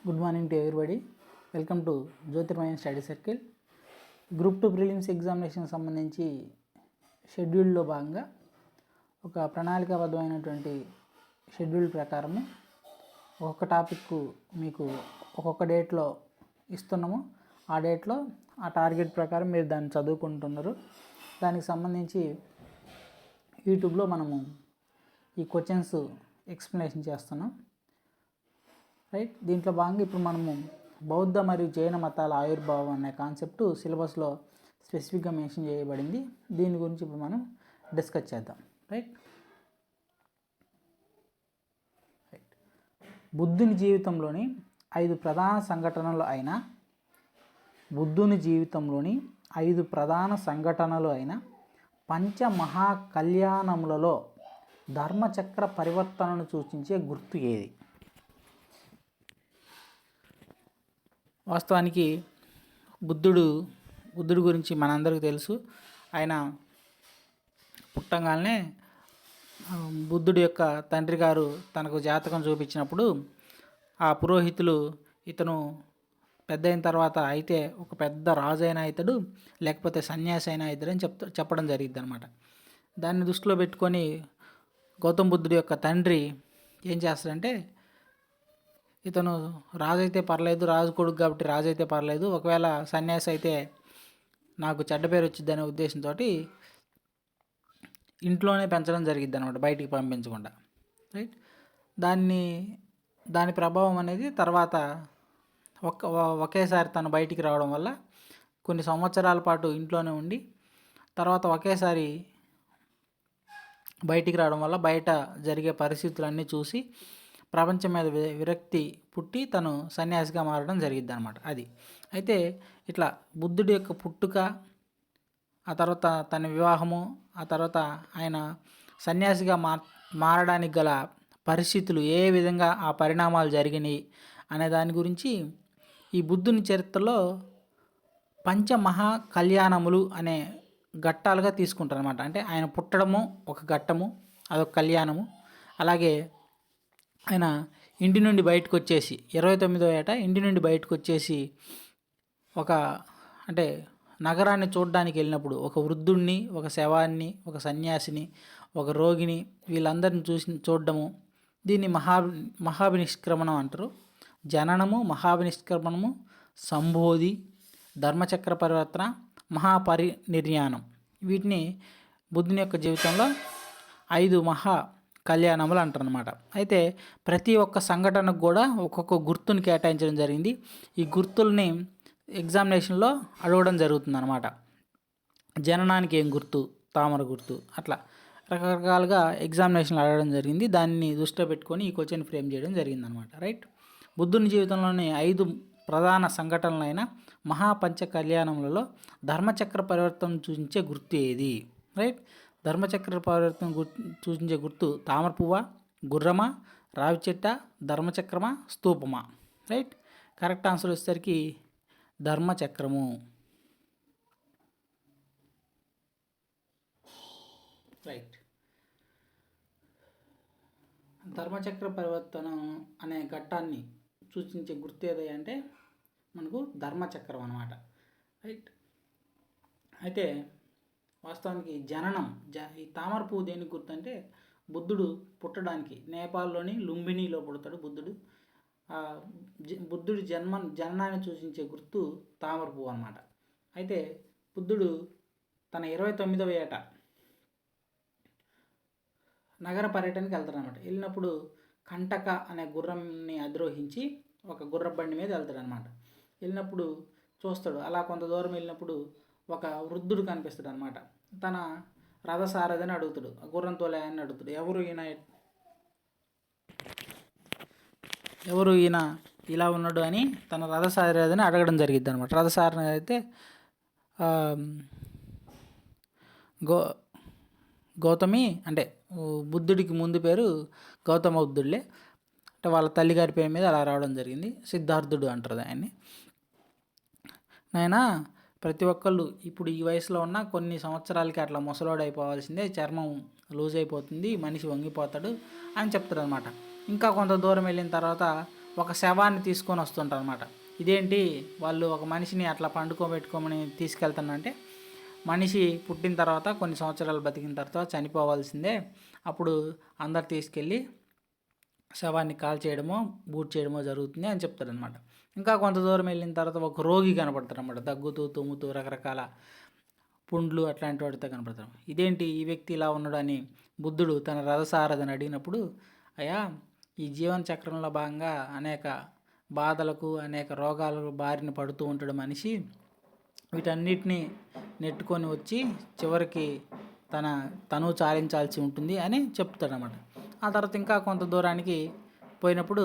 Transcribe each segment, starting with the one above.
Good morning to everybody. Welcome to జ్యోతిర్మయం study circle. Group 2 prelims examination సంబంధించి షెడ్యూల్లో భాగంగా ఒక ప్రణాళికాబద్ధమైనటువంటి షెడ్యూల్ ప్రకారము ఒక్కొక్క టాపిక్ మీకు ఒక్కొక్క డేట్లో ఇస్తున్నాము. ఆ డేట్లో ఆ టార్గెట్ ప్రకారం మీరు దాన్ని చదువుకుంటున్నారు. దానికి సంబంధించి యూట్యూబ్లో మనము ఈ క్వశ్చన్స్ ఎక్స్ప్లెనేషన్ చేస్తున్నాం. రైట్. దీంట్లో భాగంగా ఇప్పుడు మనము బౌద్ధ మరియు జైన మతాల ఆవిర్భావం అనే కాన్సెప్ట్ సిలబస్లో స్పెసిఫిక్గా మెన్షన్ చేయబడింది. దీని గురించి ఇప్పుడు మనం డిస్కస్ చేద్దాం. రైట్. బుద్ధుని జీవితంలోని 5 ప్రధాన సంఘటనలు అయిన పంచమహా కళ్యాణములలో ధర్మచక్ర పరివర్తనను సూచించే గుర్తు ఏది? వాస్తవానికి బుద్ధుడు గురించి మనందరికీ తెలుసు. ఆయన పుట్టంగానే బుద్ధుడి యొక్క తండ్రి గారు తనకు జాతకం చూపించినప్పుడు ఆ పురోహితులు ఇతను పెద్ద అయిన తర్వాత అయితే ఒక పెద్ద రాజు అయినా అవుతాడు, లేకపోతే సన్యాసి అయినా అవుతాడు అని చెప్పడం జరిగింది అనమాట. దాన్ని దృష్టిలో పెట్టుకొని గౌతమ బుద్ధుడి యొక్క తండ్రి ఏం చేస్తాడంటే, ఇతను రాజు అయితే పర్లేదు, రాజు కొడుకు కాబట్టి రాజు అయితే పర్లేదు, ఒకవేళ సన్యాసి అయితే నాకు చెడ్డ పేరు వచ్చింది అనే ఉద్దేశంతో ఇంట్లోనే పెంచడం జరిగిద్ది అనమాట, బయటికి పంపించకుండా. రైట్. దాని ప్రభావం అనేది తర్వాత ఒకేసారి తను బయటికి రావడం వల్ల కొన్ని సంవత్సరాల పాటు ఇంట్లోనే ఉండి తర్వాత ఒకేసారి బయటికి రావడం వల్ల బయట జరిగే పరిస్థితులన్నీ చూసి ప్రపంచం మీద విరక్తి పుట్టి తను సన్యాసిగా మారడం జరిగిద్ది అనమాట. అది అయితే ఇట్లా బుద్ధుడి యొక్క పుట్టుక, ఆ తర్వాత తన వివాహము, ఆ తర్వాత ఆయన సన్యాసిగా మారడానికి గల పరిస్థితులు, ఏ విధంగా ఆ పరిణామాలు జరిగినాయి అనే దాని గురించి ఈ బుద్ధుని చరిత్రలో పంచమహా కళ్యాణములు అనే ఘట్టాలుగా తీసుకుంటారు అనమాట. అంటే ఆయన పుట్టడము ఒక ఘట్టము, అదొక కళ్యాణము. అలాగే ఆయన ఇంటి నుండి బయటకు వచ్చేసి 29వ ఏట ఇంటి నుండి బయటకు వచ్చేసి అంటే నగరాన్ని చూడడానికి వెళ్ళినప్పుడు ఒక వృద్ధుడిని, ఒక శవాన్ని, ఒక సన్యాసిని, ఒక రోగిని, వీళ్ళందరిని చూడడము, దీన్ని మహాభినిష్క్రమణం అంటారు. జననము, మహాభినిష్క్రమణము, సంబోధి, ధర్మచక్ర పరివర్తన, మహాపరినిర్యాణం, వీటిని బుద్ధుని యొక్క జీవితంలో 5 మహా కళ్యాణములు అంటారు అనమాట. అయితే ప్రతి ఒక్క సంఘటనకు కూడా ఒక్కొక్క గుర్తుని కేటాయించడం జరిగింది. ఈ గుర్తుల్ని ఎగ్జామినేషన్లో అడగడం జరుగుతుంది అనమాట. జననానికి ఏం గుర్తు, తామర గుర్తు, అట్లా రకరకాలుగా ఎగ్జామినేషన్లు అడగడం జరిగింది. దాన్ని దృష్టిలో పెట్టుకొని ఈ క్వశ్చన్ ఫ్రేమ్ చేయడం జరిగింది అనమాట. రైట్. బుద్ధుని జీవితంలోని 5 ప్రధాన సంఘటనలైన మహాపంచ కళ్యాణములలో ధర్మచక్ర పరివర్తన సూచించే గుర్తు ఏది? రైట్. ధర్మచక్ర పరివర్తన సూచించే గుర్తు తామర పువ్వ, గుర్రమా, రావి చెట్ట, ధర్మచక్రమా, స్తూపమా? రైట్. కరెక్ట్ ఆన్సర్ వచ్చేసరికి ధర్మచక్రము. రైట్. ధర్మచక్ర పరివర్తన అనే ఘట్టాన్ని సూచించే గుర్తు ఏది అంటే మనకు ధర్మచక్రం అన్నమాట. రైట్. అయితే వాస్తవానికి జననం, ఈ తామర పువ్వు దేనికి గుర్తు అంటే బుద్ధుడు పుట్టడానికి నేపాల్లోని లుంబినీలో పుడతాడు బుద్ధుడు. బుద్ధుడి జననాన్ని సూచించే గుర్తు తామర పువ్వు అన్నమాట. అయితే బుద్ధుడు తన 29వ ఏట నగర పర్యటనకి వెళ్తాడనమాట. వెళ్ళినప్పుడు కంటక అనే గుర్రంని అధిరోహించి ఒక గుర్రబండి మీద వెళ్తాడనమాట. వెళ్ళినప్పుడు చూస్తాడు, అలా కొంత దూరం వెళ్ళినప్పుడు ఒక వృద్ధుడు కనిపిస్తాడు అనమాట. తన రథసారథిని అడుగుతాడు, గుర్రం తోలే అని అడుగుతాడు. ఎవరు ఈయన ఇలా ఉన్నాడు అని తన రథసారథిని అడగడం జరిగిద్ది అనమాట. రథసారథి అయితే గౌతమి, అంటే బుద్ధుడికి ముందు పేరు గౌతమ బుద్ధుడులే, అంటే వాళ్ళ తల్లిగారి పేరు మీద అలా రావడం జరిగింది. సిద్ధార్థుడు అంటారు ఆయన్ని. నాయనా, ప్రతి ఒక్కళ్ళు ఇప్పుడు ఈ వయసులో ఉన్న కొన్ని సంవత్సరాలకి అట్లా ముసలోడు అయిపోవాల్సిందే, చర్మం లూజ్ అయిపోతుంది, మనిషి వంగిపోతాడు అని చెప్తాడు అనమాట. ఇంకా కొంత దూరం వెళ్ళిన తర్వాత ఒక శవాన్ని తీసుకొని వస్తుంటారు అనమాట. ఇదేంటి వాళ్ళు ఒక మనిషిని అట్లా పండుకోబెట్టుకోమని తీసుకెళ్తానంటే, మనిషి పుట్టిన తర్వాత కొన్ని సంవత్సరాలు బతికిన తర్వాత చనిపోవాల్సిందే, అప్పుడు అందరు తీసుకెళ్ళి శవాన్ని కాల్ చేయడమో బూట్ చేయడమో జరుగుతుంది అని చెప్తారనమాట. ఇంకా కొంత దూరం వెళ్ళిన తర్వాత ఒక రోగి కనపడతారు అన్నమాట. దగ్గుతూ తుమ్ముతూ రకరకాల పుండ్లు అట్లాంటి వాటితో కనపడతారు. ఇదేంటి ఈ వ్యక్తి ఇలా ఉన్నాడు అని బుద్ధుడు తన రథసారథిని అడిగినప్పుడు, అయ్యా ఈ జీవన చక్రంలో భాగంగా అనేక బాధలకు అనేక రోగాలకు బారిన పడుతూ ఉంటాడు మనిషి, వీటన్నిటిని నెట్టుకొని వచ్చి చివరికి తను చాలించాల్సి ఉంటుంది అని చెప్తాడనమాట. ఆ తర్వాత ఇంకా కొంత దూరానికి పోయినప్పుడు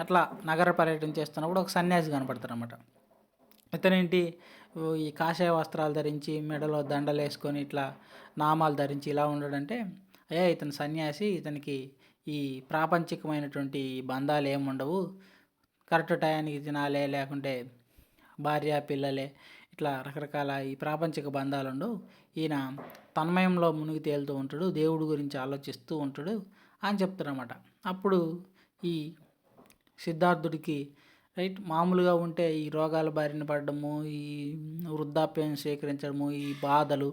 అట్లా నగర పర్యటన చేస్తున్నప్పుడు ఒక సన్యాసి కనపడతారనమాట. ఇతనేంటి ఈ కాషాయ వస్త్రాలు ధరించి మెడలో దండలు వేసుకొని ఇట్లా నామాలు ధరించి ఇలా ఉండడంటే, అయ్యా ఇతను సన్యాసి, ఇతనికి ఈ ప్రాపంచికమైనటువంటి బంధాలు ఏముండవు, కరెక్ట్ టయానికి తినాలే లేకుంటే భార్య పిల్లలే ఇట్లా రకరకాల ఈ ప్రాపంచిక బంధాలు ఉండవు, ఈయన తన్మయంలో మునిగి తేలుతూ ఉంటాడు, దేవుడి గురించి ఆలోచిస్తూ ఉంటాడు అని చెప్తారన్నమాట. అప్పుడు ఈ సిద్ధార్థుడికి రైట్ మామూలుగా ఉంటే ఈ రోగాల బారిన పడడము, ఈ వృద్ధాప్యం స్వీకరించడము, ఈ బాధలు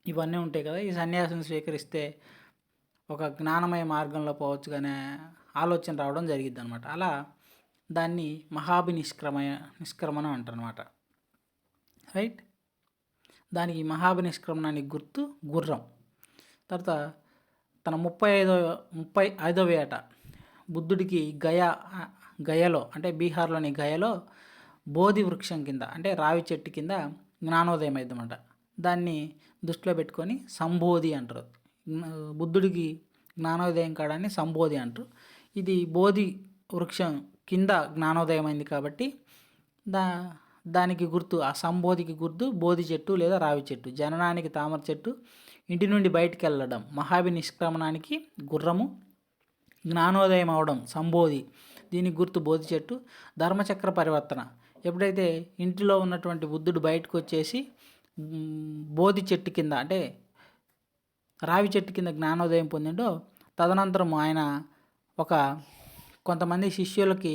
ఇవన్నీ ఉంటాయి కదా, ఈ సన్యాసం స్వీకరిస్తే ఒక జ్ఞానమయ మార్గంలో పోవచ్చు అనే ఆలోచన రావడం జరిగిద్ది అనమాట. అలా దాన్ని నిష్క్రమణ అంటారనమాట. రైట్. దానికి మహాభినిష్క్రమణానికి గుర్తు గుర్రం. తర్వాత తన 35వ ఏట బుద్ధుడికి గయలో అంటే బీహార్లోని గయలో బోధి వృక్షం కింద అంటే రావి చెట్టు కింద జ్ఞానోదయం అయిందన్నమాట. దాన్ని దృష్టిలో పెట్టుకొని సంబోధి అంటారు. బుద్ధుడికి జ్ఞానోదయం కాడాన్ని సంబోధి అంటారు. ఇది బోధి వృక్షం కింద జ్ఞానోదయం అయింది కాబట్టి దానికి గుర్తు, ఆ సంబోధికి గుర్తు బోధి చెట్టు లేదా రావి చెట్టు. జననానికి తామర చెట్టు, ఇంటి నుండి బయటికి వెళ్ళడం మహాభినిష్క్రమణానికి గుర్రము, జ్ఞానోదయం అవడం సంబోధి, దీనికి గుర్తు బోధి చెట్టు. ధర్మచక్ర పరివర్తన, ఎప్పుడైతే ఇంటిలో ఉన్నటువంటి బుద్ధుడు బయటకు వచ్చేసి బోధి చెట్టు కింద అంటే రావి చెట్టు కింద జ్ఞానోదయం పొందిండో, తదనంతరం ఆయన కొంతమంది శిష్యులకి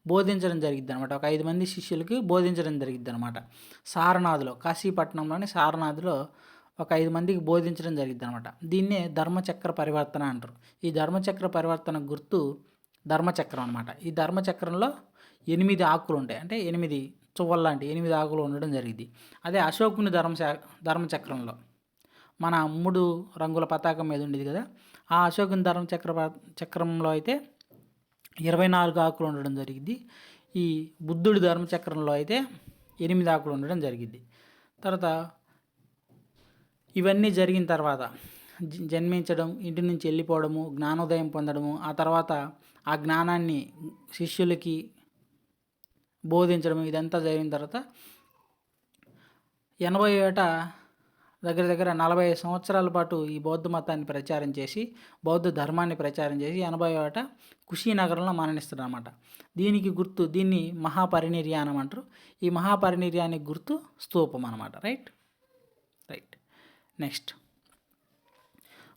బోధించడం జరిగిద్ది అనమాట. ఒక 5 మంది శిష్యులకి బోధించడం జరిగిద్ది అనమాట. సారనాథ్లో, కాశీపట్నంలోని సారనాథ్లో ఒక 5 మందికి బోధించడం జరిగిద్ది అనమాట. దీన్నే ధర్మచక్ర పరివర్తన అంటారు. ఈ ధర్మచక్ర పరివర్తన గుర్తు ధర్మచక్రం అనమాట. ఈ ధర్మచక్రంలో 8 ఆకులు ఉంటాయి, అంటే 8 చువ్వలు లాంటి 8 ఆకులు ఉండడం జరిగింది. అదే అశోకుని ధర్మచక్రంలో మన 3 రంగుల పతాకం మీద ఉండేది కదా, ఆ అశోకుని చక్రంలో అయితే 24 ఆకులు ఉండడం జరిగింది. ఈ బుద్ధుడి ధర్మచక్రంలో అయితే 8 ఆకులు ఉండడం జరిగింది. తర్వాత ఇవన్నీ జరిగిన తర్వాత జన్మించడం, ఇంటి నుంచి వెళ్ళిపోవడము, జ్ఞానోదయం పొందడము, ఆ తర్వాత ఆ జ్ఞానాన్ని శిష్యులకి బోధించడం, ఇదంతా జరిగిన తర్వాత 80 ఏట దగ్గర 40 సంవత్సరాల పాటు ఈ బౌద్ధ మతాన్ని ప్రచారం చేసి బౌద్ధ ధర్మాన్ని ప్రచారం చేసి 80 ఏట కుషీనగరంలో మరణిస్తాడు అనమాట. దీన్ని మహాపరినిర్యాణం అంటారు. ఈ మహాపరినిర్యానికి గుర్తు స్తూపం అనమాట. రైట్. నెక్స్ట్,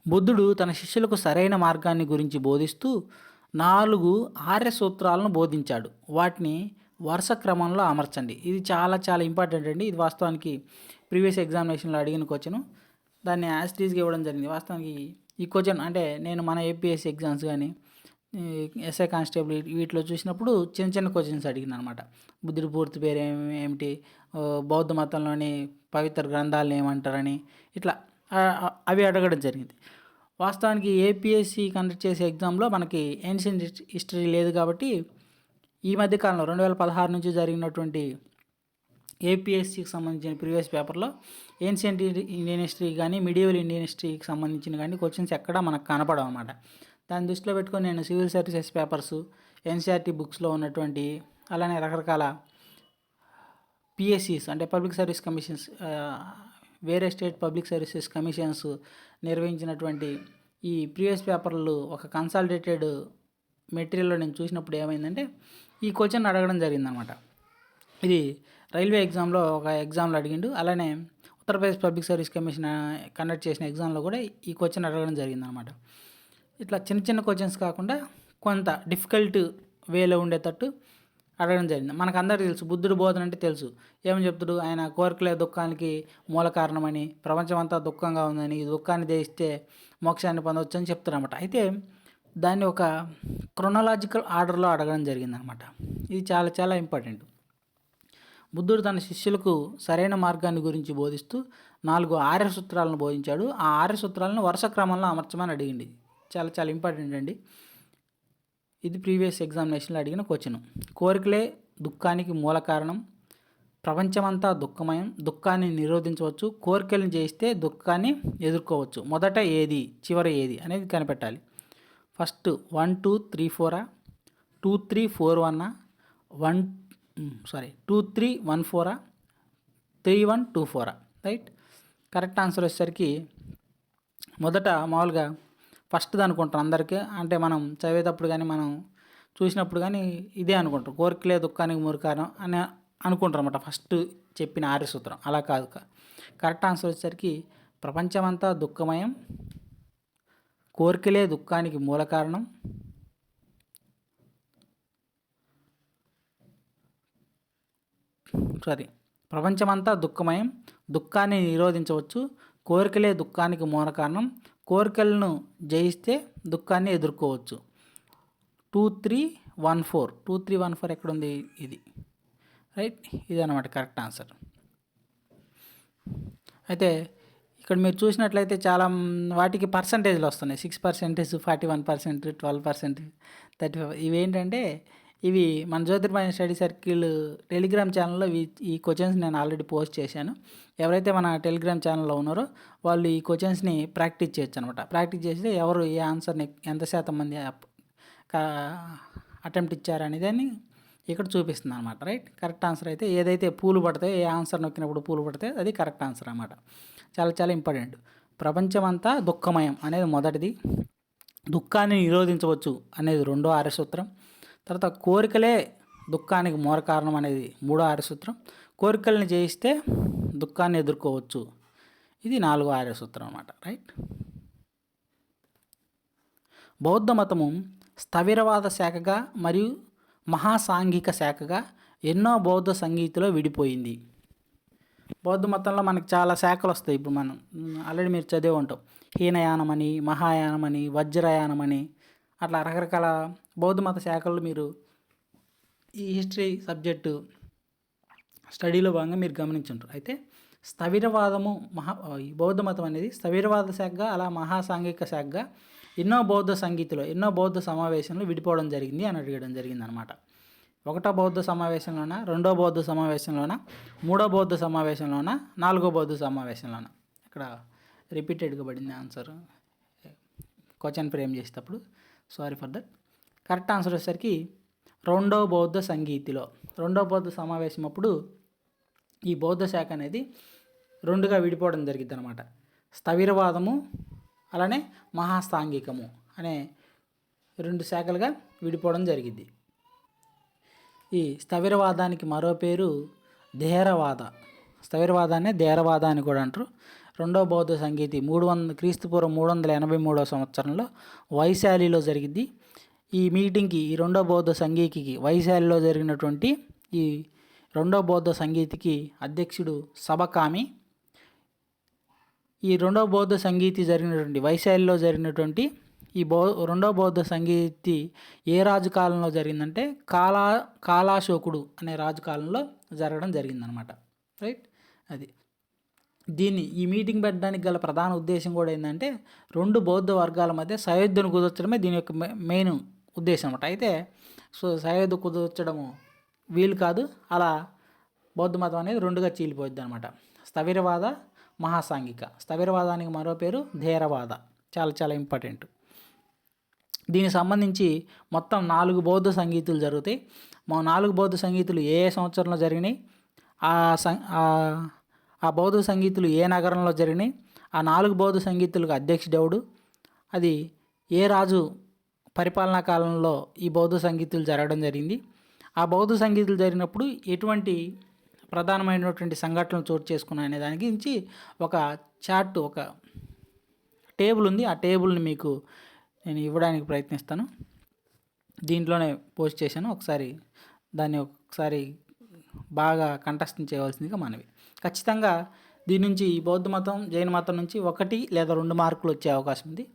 బుద్ధుడు తన శిష్యులకు సరైన మార్గాన్ని గురించి బోధిస్తూ 4 ఆర్య సూత్రాలను బోధించాడు. వాటిని వరుస క్రమంలో అమర్చండి. ఇది చాలా చాలా ఇంపార్టెంట్ అండి. ఇది వాస్తవానికి ప్రీవియస్ ఎగ్జామినేషన్లో అడిగిన క్వశ్చన్, దాన్ని యాస్టీస్గా ఇవ్వడం జరిగింది. వాస్తవానికి ఈ క్వశ్చన్ అంటే నేను మన ఏపీఎస్సీ ఎగ్జామ్స్ కానీ ఎస్ఐ కానిస్టేబుల్ వీటిలో చూసినప్పుడు చిన్న చిన్న క్వశ్చన్స్ అడిగింది అనమాట. బుద్ధుడి పూర్తి పేరు ఏమిటి, బౌద్ధ మతంలోని పవిత్ర గ్రంథాలను ఏమంటారని, ఇట్లా అవి అడగడం జరిగింది. వాస్తవానికి ఏపీఎస్సీ కండక్ట్ చేసే ఎగ్జామ్లో మనకి ఏన్షియంట్ హిస్టరీ లేదు కాబట్టి ఈ మధ్యకాలంలో 2016 నుంచి జరిగినటువంటి ఏపీఎస్సీకి సంబంధించిన ప్రీవియస్ పేపర్లో ఏన్షియంట్ ఇండియన్ హిస్టరీ కానీ మిడియవల్ ఇండియన్ హిస్టరీకి సంబంధించిన కానీ క్వశ్చన్స్ ఎక్కడా మనకు కనపడవు అన్నమాట. దాన్ని దృష్టిలో పెట్టుకొని నేను సివిల్ సర్వీసెస్ పేపర్స్, ఎన్సీఆర్టీ బుక్స్లో ఉన్నటువంటి అలానే రకరకాల పిఎస్సీస్ అంటే పబ్లిక్ సర్వీస్ కమిషన్స్, వేరే స్టేట్ పబ్లిక్ సర్వీసెస్ కమిషన్స్ నిర్వహించినటువంటి ఈ ప్రీవియస్ పేపర్లు ఒక కన్సాలిడేటెడ్ మెటీరియల్లో నేను చూసినప్పుడు ఏమైందంటే ఈ క్వశ్చన్ అడగడం జరిగిందనమాట. ఇది రైల్వే ఎగ్జామ్లో ఒక ఎగ్జామ్లో అడిగిండు, అలానే Uttar Pradesh public service commission conduct చేసిన ఎగ్జామ్లో కూడా ఈ క్వశ్చన్ అడగడం జరిగిందనమాట. ఇట్లా చిన్న చిన్న క్వశ్చన్స్ కాకుండా కొంత డిఫికల్ట్ వేలో ఉండేటట్టు అడగడం జరిగింది. మనకు అందరికీ తెలుసు, బుద్ధుడు బోధన అంటే తెలుసు. ఏమని చెప్తాడు ఆయన? కోరికలే దుఃఖానికి మూల కారణమని, ప్రపంచం అంతా దుఃఖంగా ఉందని, ఈ దుఃఖాన్ని జయిస్తే మోక్షాన్ని పొందవచ్చు అని చెప్తారన్నమాట. అయితే దాన్ని ఒక క్రొనలాజికల్ ఆర్డర్లో అడగడం జరిగిందనమాట. ఇది చాలా చాలా ఇంపార్టెంట్. బుద్ధుడు తన శిష్యులకు సరైన మార్గాన్ని గురించి బోధిస్తూ 4 ఆర్య సూత్రాలను బోధించాడు. ఆ ఆర్య సూత్రాలను వరుస క్రమంలో అమర్చమని అడిగింది. చాలా చాలా ఇంపార్టెంట్ అండి. ఇది ప్రీవియస్ ఎగ్జామినేషన్లో అడిగిన క్వశ్చన్. కోరికలే దుఃఖానికి మూల కారణం, ప్రపంచమంతా దుఃఖమయం, దుఃఖాన్ని నిరోధించవచ్చు, కోరికలను జయిస్తే దుఃఖాన్ని ఎదుర్కోవచ్చు. మొదట ఏది, చివర ఏది అనేది కనిపెట్టాలి. First 1 2 3 4 2 3 4 1 2 3 1 4 3 1 2 4 right. కరెక్ట్ ఆన్సర్ వచ్చేసరికి మొదట మామూలుగా ఫస్ట్ది అనుకుంటాం అందరికీ. అంటే మనం చదివేటప్పుడు కానీ మనం చూసినప్పుడు కానీ ఇదే అనుకుంటాం, కోరికలే దుఃఖానికి మూల కారణం అని అనుకుంటారు అన్నమాట ఫస్ట్ చెప్పిన ఆర్య సూత్రం. అలా కాదు. కరెక్ట్ ఆన్సర్ వచ్చేసరికి ప్రపంచమంతా దుఃఖమయం, కోరికలే దుఃఖానికి మూల కారణం, ప్రపంచమంతా దుఃఖమయం, దుఃఖాన్ని నిరోధించవచ్చు, కోరికలే దుఃఖానికి మూల కారణం, కోరికలను జయిస్తే దుఃఖాన్ని ఎదుర్కోవచ్చు. 2 3 1 4 2 3 1 4 ఎక్కడుంది? ఇది రైట్. ఇది అన్నమాట కరెక్ట్ ఆన్సర్. అయితే ఇక్కడ మీరు చూసినట్లయితే చాలా వాటికి పర్సంటేజ్లు వస్తున్నాయి. 6%, 41%, 12%, 35. ఇవేంటంటే ఇవి మన జ్యోతిర్మయ స్టడీ సర్కిల్ టెలిగ్రామ్ ఛానల్లో ఈ క్వశ్చన్స్ నేను ఆల్రెడీ పోస్ట్ చేశాను. ఎవరైతే మన టెలిగ్రామ్ ఛానల్లో ఉన్నారో వాళ్ళు ఈ క్వశ్చన్స్ని ప్రాక్టీస్ చేయొచ్చు అనమాట. ప్రాక్టీస్ చేస్తే ఎవరు ఏ ఆన్సర్ని ఎంత శాతం మంది అటెంప్ట్ ఇచ్చారనేది అని ఇక్కడ చూపిస్తుంది అనమాట. రైట్. కరెక్ట్ ఆన్సర్ అయితే ఏదైతే పూలు పడతాయో, ఏ ఆన్సర్ నొక్కినప్పుడు పూలు పడతాయో అది కరెక్ట్ ఆన్సర్ అన్నమాట. చాలా చాలా ఇంపార్టెంట్. ప్రపంచమంతా దుఃఖమయం అనేది మొదటిది, దుఃఖాన్ని నిరోధించవచ్చు అనేది రెండో ఆర్య సూత్రం, తర్వాత కోరికలే దుఃఖానికి మూల కారణం అనేది మూడో ఆర్య సూత్రం, కోరికల్ని జయిస్తే దుఃఖాన్ని ఎదుర్కోవచ్చు ఇది నాలుగో ఆర్య సూత్రం అన్నమాట. రైట్. బౌద్ధ మతము స్థవిరవాద శాఖగా మరియు మహాసాంఘిక శాఖగా ఎన్నో బౌద్ధ సంగీతిలో విడిపోయింది. బౌద్ధ మతంలో మనకి చాలా శాఖలు వస్తాయి. ఇప్పుడు మనం ఆల్రెడీ మీరు చదివి ఉంటాం, హీనయానమని, మహాయానమని, వజ్రయానమని, అట్లా రకరకాల బౌద్ధ మత శాఖలు మీరు ఈ హిస్టరీ సబ్జెక్టు స్టడీలో భాగంగా మీరు గమనించుంటారు. అయితే స్థవిరవాదము ఈ బౌద్ధ మతం అనేది స్థవిరవాద శాఖగా, అలా మహాసాంఘిక శాఖగా ఎన్నో బౌద్ధ సంగీతిలో, ఎన్నో బౌద్ధ సమావేశంలో విడిపోవడం జరిగింది అని అడగడం జరిగింది అనమాట. ఒకటో బౌద్ధ సమావేశంలోన, రెండో బౌద్ధ సమావేశంలోన, మూడో బౌద్ధ సమావేశంలోన, నాలుగో బౌద్ధ సమావేశంలోన. ఇక్కడ రిపీటెడ్గా పడింది ఆన్సర్ క్వశ్చన్ ఫ్రేమ్ చేసేటప్పుడు, sorry for that. Correct answer వచ్చేసరికి రెండో బౌద్ధ సంగీతిలో, రెండో బౌద్ధ సమావేశం అప్పుడు ఈ బౌద్ధ శాఖ అనేది రెండుగా విడిపోవడం జరిగింది అనమాట. స్థవిరవాదము అలానే మహాసాంఘికము అనే రెండు శాఖలుగా విడిపోవడం జరిగింది. ఈ స్థవిరవాదానికి మరో పేరు థేరవాద. స్థవిరవాదాన్ని థేరవాద అని కూడా అంటారు. రెండవ బౌద్ధ సంగీతి క్రీస్తుపూర్వం 383 సంవత్సరంలో వైశాలిలో జరిగింది. ఈ మీటింగ్కి, ఈ రెండో బౌద్ధ సంగీతికి వైశాలిలో జరిగినటువంటి ఈ రెండో బౌద్ధ సంగీతికి అధ్యక్షుడు సబకామి. ఈ రెండో బౌద్ధ సంగీతి జరిగినటువంటి వైశాలిలో జరిగినటువంటి ఈ రెండో బౌద్ధ సంగీతి ఏ రాజు కాలంలో జరిగిందంటే కాలాశోకుడు అనే రాజు కాలంలో జరగడం జరిగిందనమాట. రైట్. అది ఈ మీటింగ్ పెట్టడానికి గల ప్రధాన ఉద్దేశం కూడా ఏంటంటే రెండు బౌద్ధ వర్గాల మధ్య సయోధ్యను కుదర్చడమే దీని యొక్క మెయిన్ ఉద్దేశం అనమాట. అయితే సయోధ్య కుదర్చడము వీలు కాదు, అలా బౌద్ధ మతం అనేది రెండుగా చీలిపోద్ది అనమాట. స్థవిరవాద, మహాసాంఘిక. స్థవిరవాదానికి మరో పేరు థేరవాద. చాలా చాలా ఇంపార్టెంట్. దీనికి సంబంధించి మొత్తం 4 బౌద్ధ సంగీతులు జరుగుతాయి. 4 బౌద్ధ సంగీతులు ఏ సంవత్సరంలో జరిగినాయి, ఆ బౌద్ధ సంగీతులు ఏ నగరంలో జరిగినాయి, ఆ 4 బౌద్ధ సంగీతులకు అధ్యక్షుడెవడు, అది ఏ రాజు పరిపాలనా కాలంలో ఈ బౌద్ధ సంగీతులు జరగడం జరిగింది, ఆ బౌద్ధ సంగీతులు జరిగినప్పుడు ఎటువంటి ప్రధానమైనటువంటి సంఘటనలు చోటు చేసుకున్నాయి అనే దాని గురించి ఒక చార్ట్, ఒక టేబుల్ ఉంది. ఆ టేబుల్ని మీకు నేను ఇవ్వడానికి ప్రయత్నిస్తాను. దీంట్లోనే పోస్ట్ చేశాను. దాన్ని ఒకసారి బాగా కంఠస్థం చేయవలసిందిగా మనవి. ఖచ్చితంగా దీని నుంచి బౌద్ధ మతం, జైన మతం నుంచి 1 లేదా 2 మార్కులు వచ్చే అవకాశం ఉంది.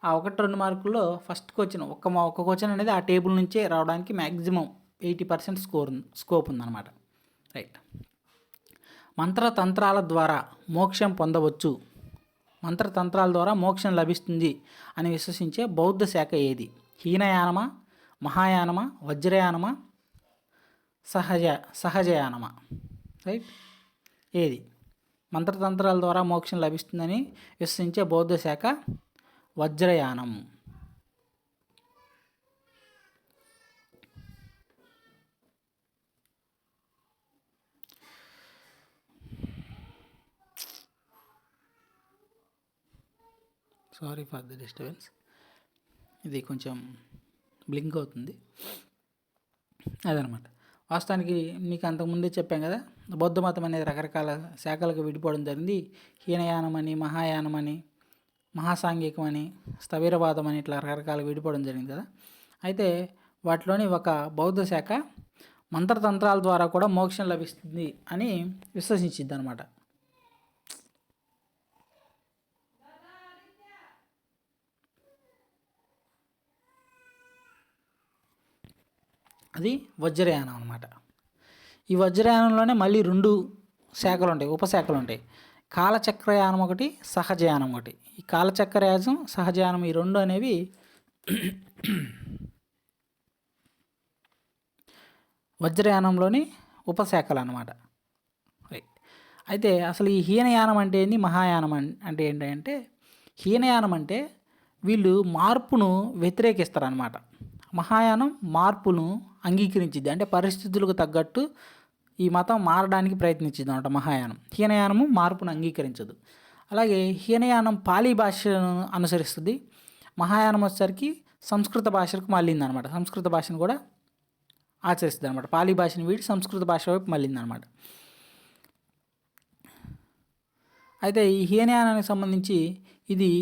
ఆ 1, 2 మార్కుల్లో ఫస్ట్ క్వశ్చన్ ఒక్క క్వశ్చన్ అనేది ఆ టేబుల్ నుంచే రావడానికి మ్యాక్సిమం 80% స్కోప్ ఉందన్నమాట. రైట్. మంత్రతంత్రాల ద్వారా మోక్షం పొందవచ్చు, మంత్రతంత్రాల ద్వారా మోక్షం లభిస్తుంది అని విశ్వసించే బౌద్ధ శాఖ ఏది? హీనయానమా, మహాయానమా, వజ్రయానమా, సహజయానమా? రైట్. ఏది? మంత్రతంత్రాల ద్వారా మోక్షం లభిస్తుందని విశ్వసించే బౌద్ధ శాఖ వజ్రయానం. సారీ ఫర్ ద డిస్టర్బెన్స్, ఇది కొంచెం బ్లింక్ అవుతుంది. అదనమాట. వాస్తవానికి మీకు అంతకుముందే చెప్పాం కదా, బౌద్ధ మతం అనేది రకరకాల శాఖలకు విడిపోవడం జరిగింది. హీనయానం అని, మహాయానం అని, మహాసాంఘికం అని, స్థవిరవాదం అని, ఇట్లా రకరకాల విడిపోవడం జరిగింది కదా. అయితే వాటిలోని ఒక బౌద్ధ శాఖ మంత్రతంత్రాల ద్వారా కూడా మోక్షం లభిస్తుంది అని విశ్వసించిద్ది అనమాట. అది వజ్రయానం అనమాట. ఈ వజ్రయానంలోనే మళ్ళీ 2 శాఖలు ఉంటాయి, ఉపశాఖలు ఉంటాయి. కాలచక్రయానం ఒకటి, సహజయానం ఒకటి. ఈ కాలచక్రయానం, సహజయానం ఈ 2 అనేవి వజ్రయానంలోని ఉపశాఖలు అన్నమాట. అయితే అసలు ఈ హీనయానం అంటే ఏంటి, మహాయానం అంటే ఏంటంటే, హీనయానం అంటే వీళ్ళు మార్పును వ్యతిరేకిస్తారనమాట. మహాయానం మార్పును అంగీకరించిద్ది, అంటే పరిస్థితులకు తగ్గట్టు ఈ మతం మారడానికి ప్రయత్నించింది అనమాట మహాయానం. హీనయానము మార్పును అంగీకరించదు. అలాగే హీనయానం పాలీ భాషను అనుసరిస్తుంది. మహాయానం వచ్చేసరికి సంస్కృత భాషకు మళ్ళిందనమాట. సంస్కృత భాషను కూడా ఆచరిస్తుంది అనమాట. పాలీ భాషను వీడి సంస్కృత భాష వైపు మళ్ళిందనమాట. అయితే ఈ హీనయానానికి సంబంధించి ఇది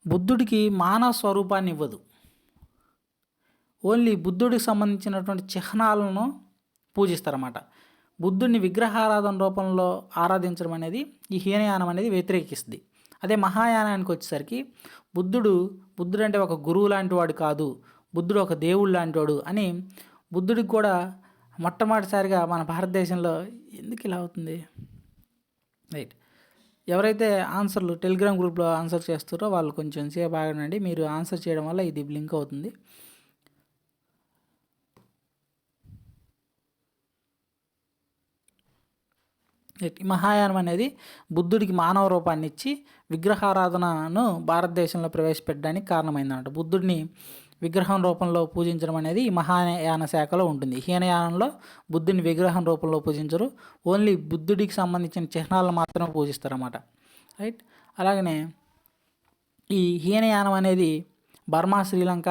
బుద్ధుడికి మానవ స్వరూపాన్ని ఇవ్వదు. ఓన్లీ బుద్ధుడికి సంబంధించినటువంటి చిహ్నాలను పూజిస్తారన్నమాట. బుద్ధుడిని విగ్రహారాధన రూపంలో ఆరాధించడం అనేది ఈ హీనయానం అనేది వ్యతిరేకిస్తుంది. అదే మహాయానానికి వచ్చేసరికి బుద్ధుడు అంటే ఒక గురువు లాంటి వాడు కాదు, బుద్ధుడు ఒక దేవుడు లాంటి వాడు అని బుద్ధుడికి కూడా మొట్టమొదటిసారిగా మన భారతదేశంలో ఎందుకు ఇలా అవుతుంది? రైట్. ఎవరైతే ఆన్సర్లు టెలిగ్రామ్ గ్రూప్లో ఆన్సర్ చేస్తారో వాళ్ళు కొంచెం సేపు ఆగండి. మీరు ఆన్సర్ చేయడం వల్ల ఇది బ్లింక్ అవుతుంది. మహాయానం అనేది బుద్ధుడికి మానవ రూపాన్ని ఇచ్చి విగ్రహారాధనను భారతదేశంలో ప్రవేశపెట్టడానికి కారణమైందన్నమాట. బుద్ధుడిని విగ్రహం రూపంలో పూజించడం అనేది ఈ మహాయాన శాఖలో ఉంటుంది. హీనయానంలో బుద్ధుని విగ్రహం రూపంలో పూజించరు, ఓన్లీ బుద్ధుడికి సంబంధించిన చిహ్నాలను మాత్రమే పూజిస్తారన్నమాట. రైట్. అలాగనే ఈ హీనయానం అనేది బర్మా, శ్రీలంక,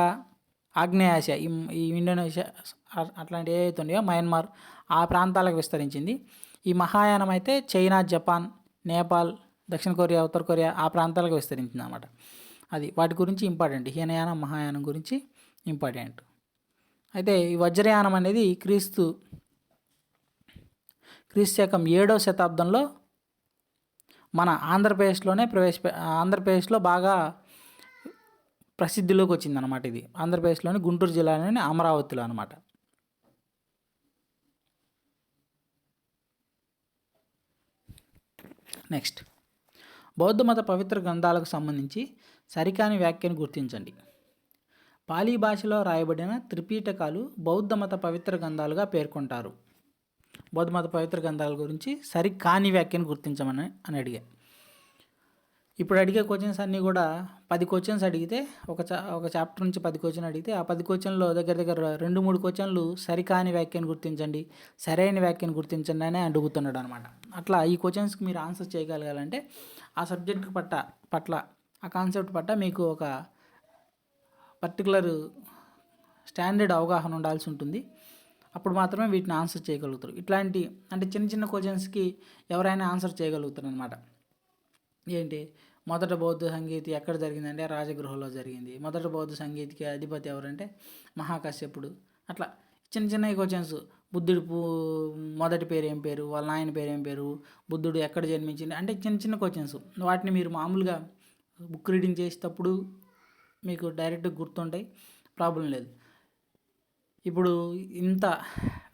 ఆగ్నేయాసియా, ఈ ఇండోనేషియా అట్లాంటి ఏవైతే ఉన్నాయో మయన్మార్ ఆ ప్రాంతాలకు విస్తరించింది. ఈ మహాయానం అయితే చైనా, జపాన్, నేపాల్, దక్షిణ కొరియా, ఉత్తర కొరియా ఆ ప్రాంతాలకు విస్తరించింది అన్నమాట. అది వాటి గురించి ఇంపార్టెంట్. హీనయానం, మహాయానం గురించి ఇంపార్టెంట్. అయితే ఈ వజ్రయానం అనేది క్రీస్తు శకం 7వ శతాబ్దంలో మన ఆంధ్రప్రదేశ్లో బాగా ప్రసిద్ధిలోకి వచ్చిందనమాట. ఇది ఆంధ్రప్రదేశ్లోని గుంటూరు జిల్లాలోని అమరావతిలో అనమాట. నెక్స్ట్, బౌద్ధ మత పవిత్ర గ్రంథాలకు సంబంధించి సరికాని వ్యాఖ్యను గుర్తించండి. పాలీ భాషలో రాయబడిన త్రిపీఠకాలు బౌద్ధ మత పవిత్ర గ్రంథాలుగా పేర్కొంటారు. బౌద్ధ మత పవిత్ర గ్రంథాల గురించి సరికాని వ్యాఖ్యను గుర్తించమని అడిగా. ఇప్పుడు అడిగే క్వశ్చన్స్ అన్నీ కూడా 10 క్వశ్చన్స్ అడిగితే ఒక చాప్టర్ నుంచి 10 క్వశ్చన్ అడిగితే ఆ 10 క్వశ్చన్లో దగ్గర 2-3 క్వశ్చన్లు సరికాని వ్యాఖ్యను గుర్తించండి, సరైన వ్యాఖ్యను గుర్తించండి అని అడుగుతున్నాడు అనమాట. అట్లా ఈ క్వశ్చన్స్కి మీరు ఆన్సర్ చేయగలగాలంటే ఆ సబ్జెక్ట్ పట్ల ఆ కాన్సెప్ట్ పట్ల మీకు ఒక పర్టికులర్ స్టాండర్డ్ అవగాహన ఉండాల్సి ఉంటుంది. అప్పుడు మాత్రమే వీటిని ఆన్సర్ చేయగలుగుతారు. ఇట్లాంటి అంటే చిన్న చిన్న క్వశ్చన్స్కి ఎవరైనా ఆన్సర్ చేయగలుగుతారు అనమాట. ఏంటి, మొదట బౌద్ధ సంగీతి ఎక్కడ జరిగిందంటే రాజగృహలో జరిగింది. మొదట బౌద్ధ సంగీతికి అధిపతి ఎవరంటే మహాకశ్యపుడు. అట్లా చిన్న చిన్న క్వశ్చన్స్. బుద్ధుడు మొదటి పేరు ఏం పేరు, వాళ్ళ నాయన పేరు ఏం పేరు, బుద్ధుడు ఎక్కడ జన్మించింది అంటే చిన్న చిన్న క్వశ్చన్స్. వాటిని మీరు మామూలుగా బుక్ రీడింగ్ చేసేటప్పుడు మీకు డైరెక్ట్గా గుర్తుంటాయి, ప్రాబ్లం లేదు. ఇప్పుడు ఇంత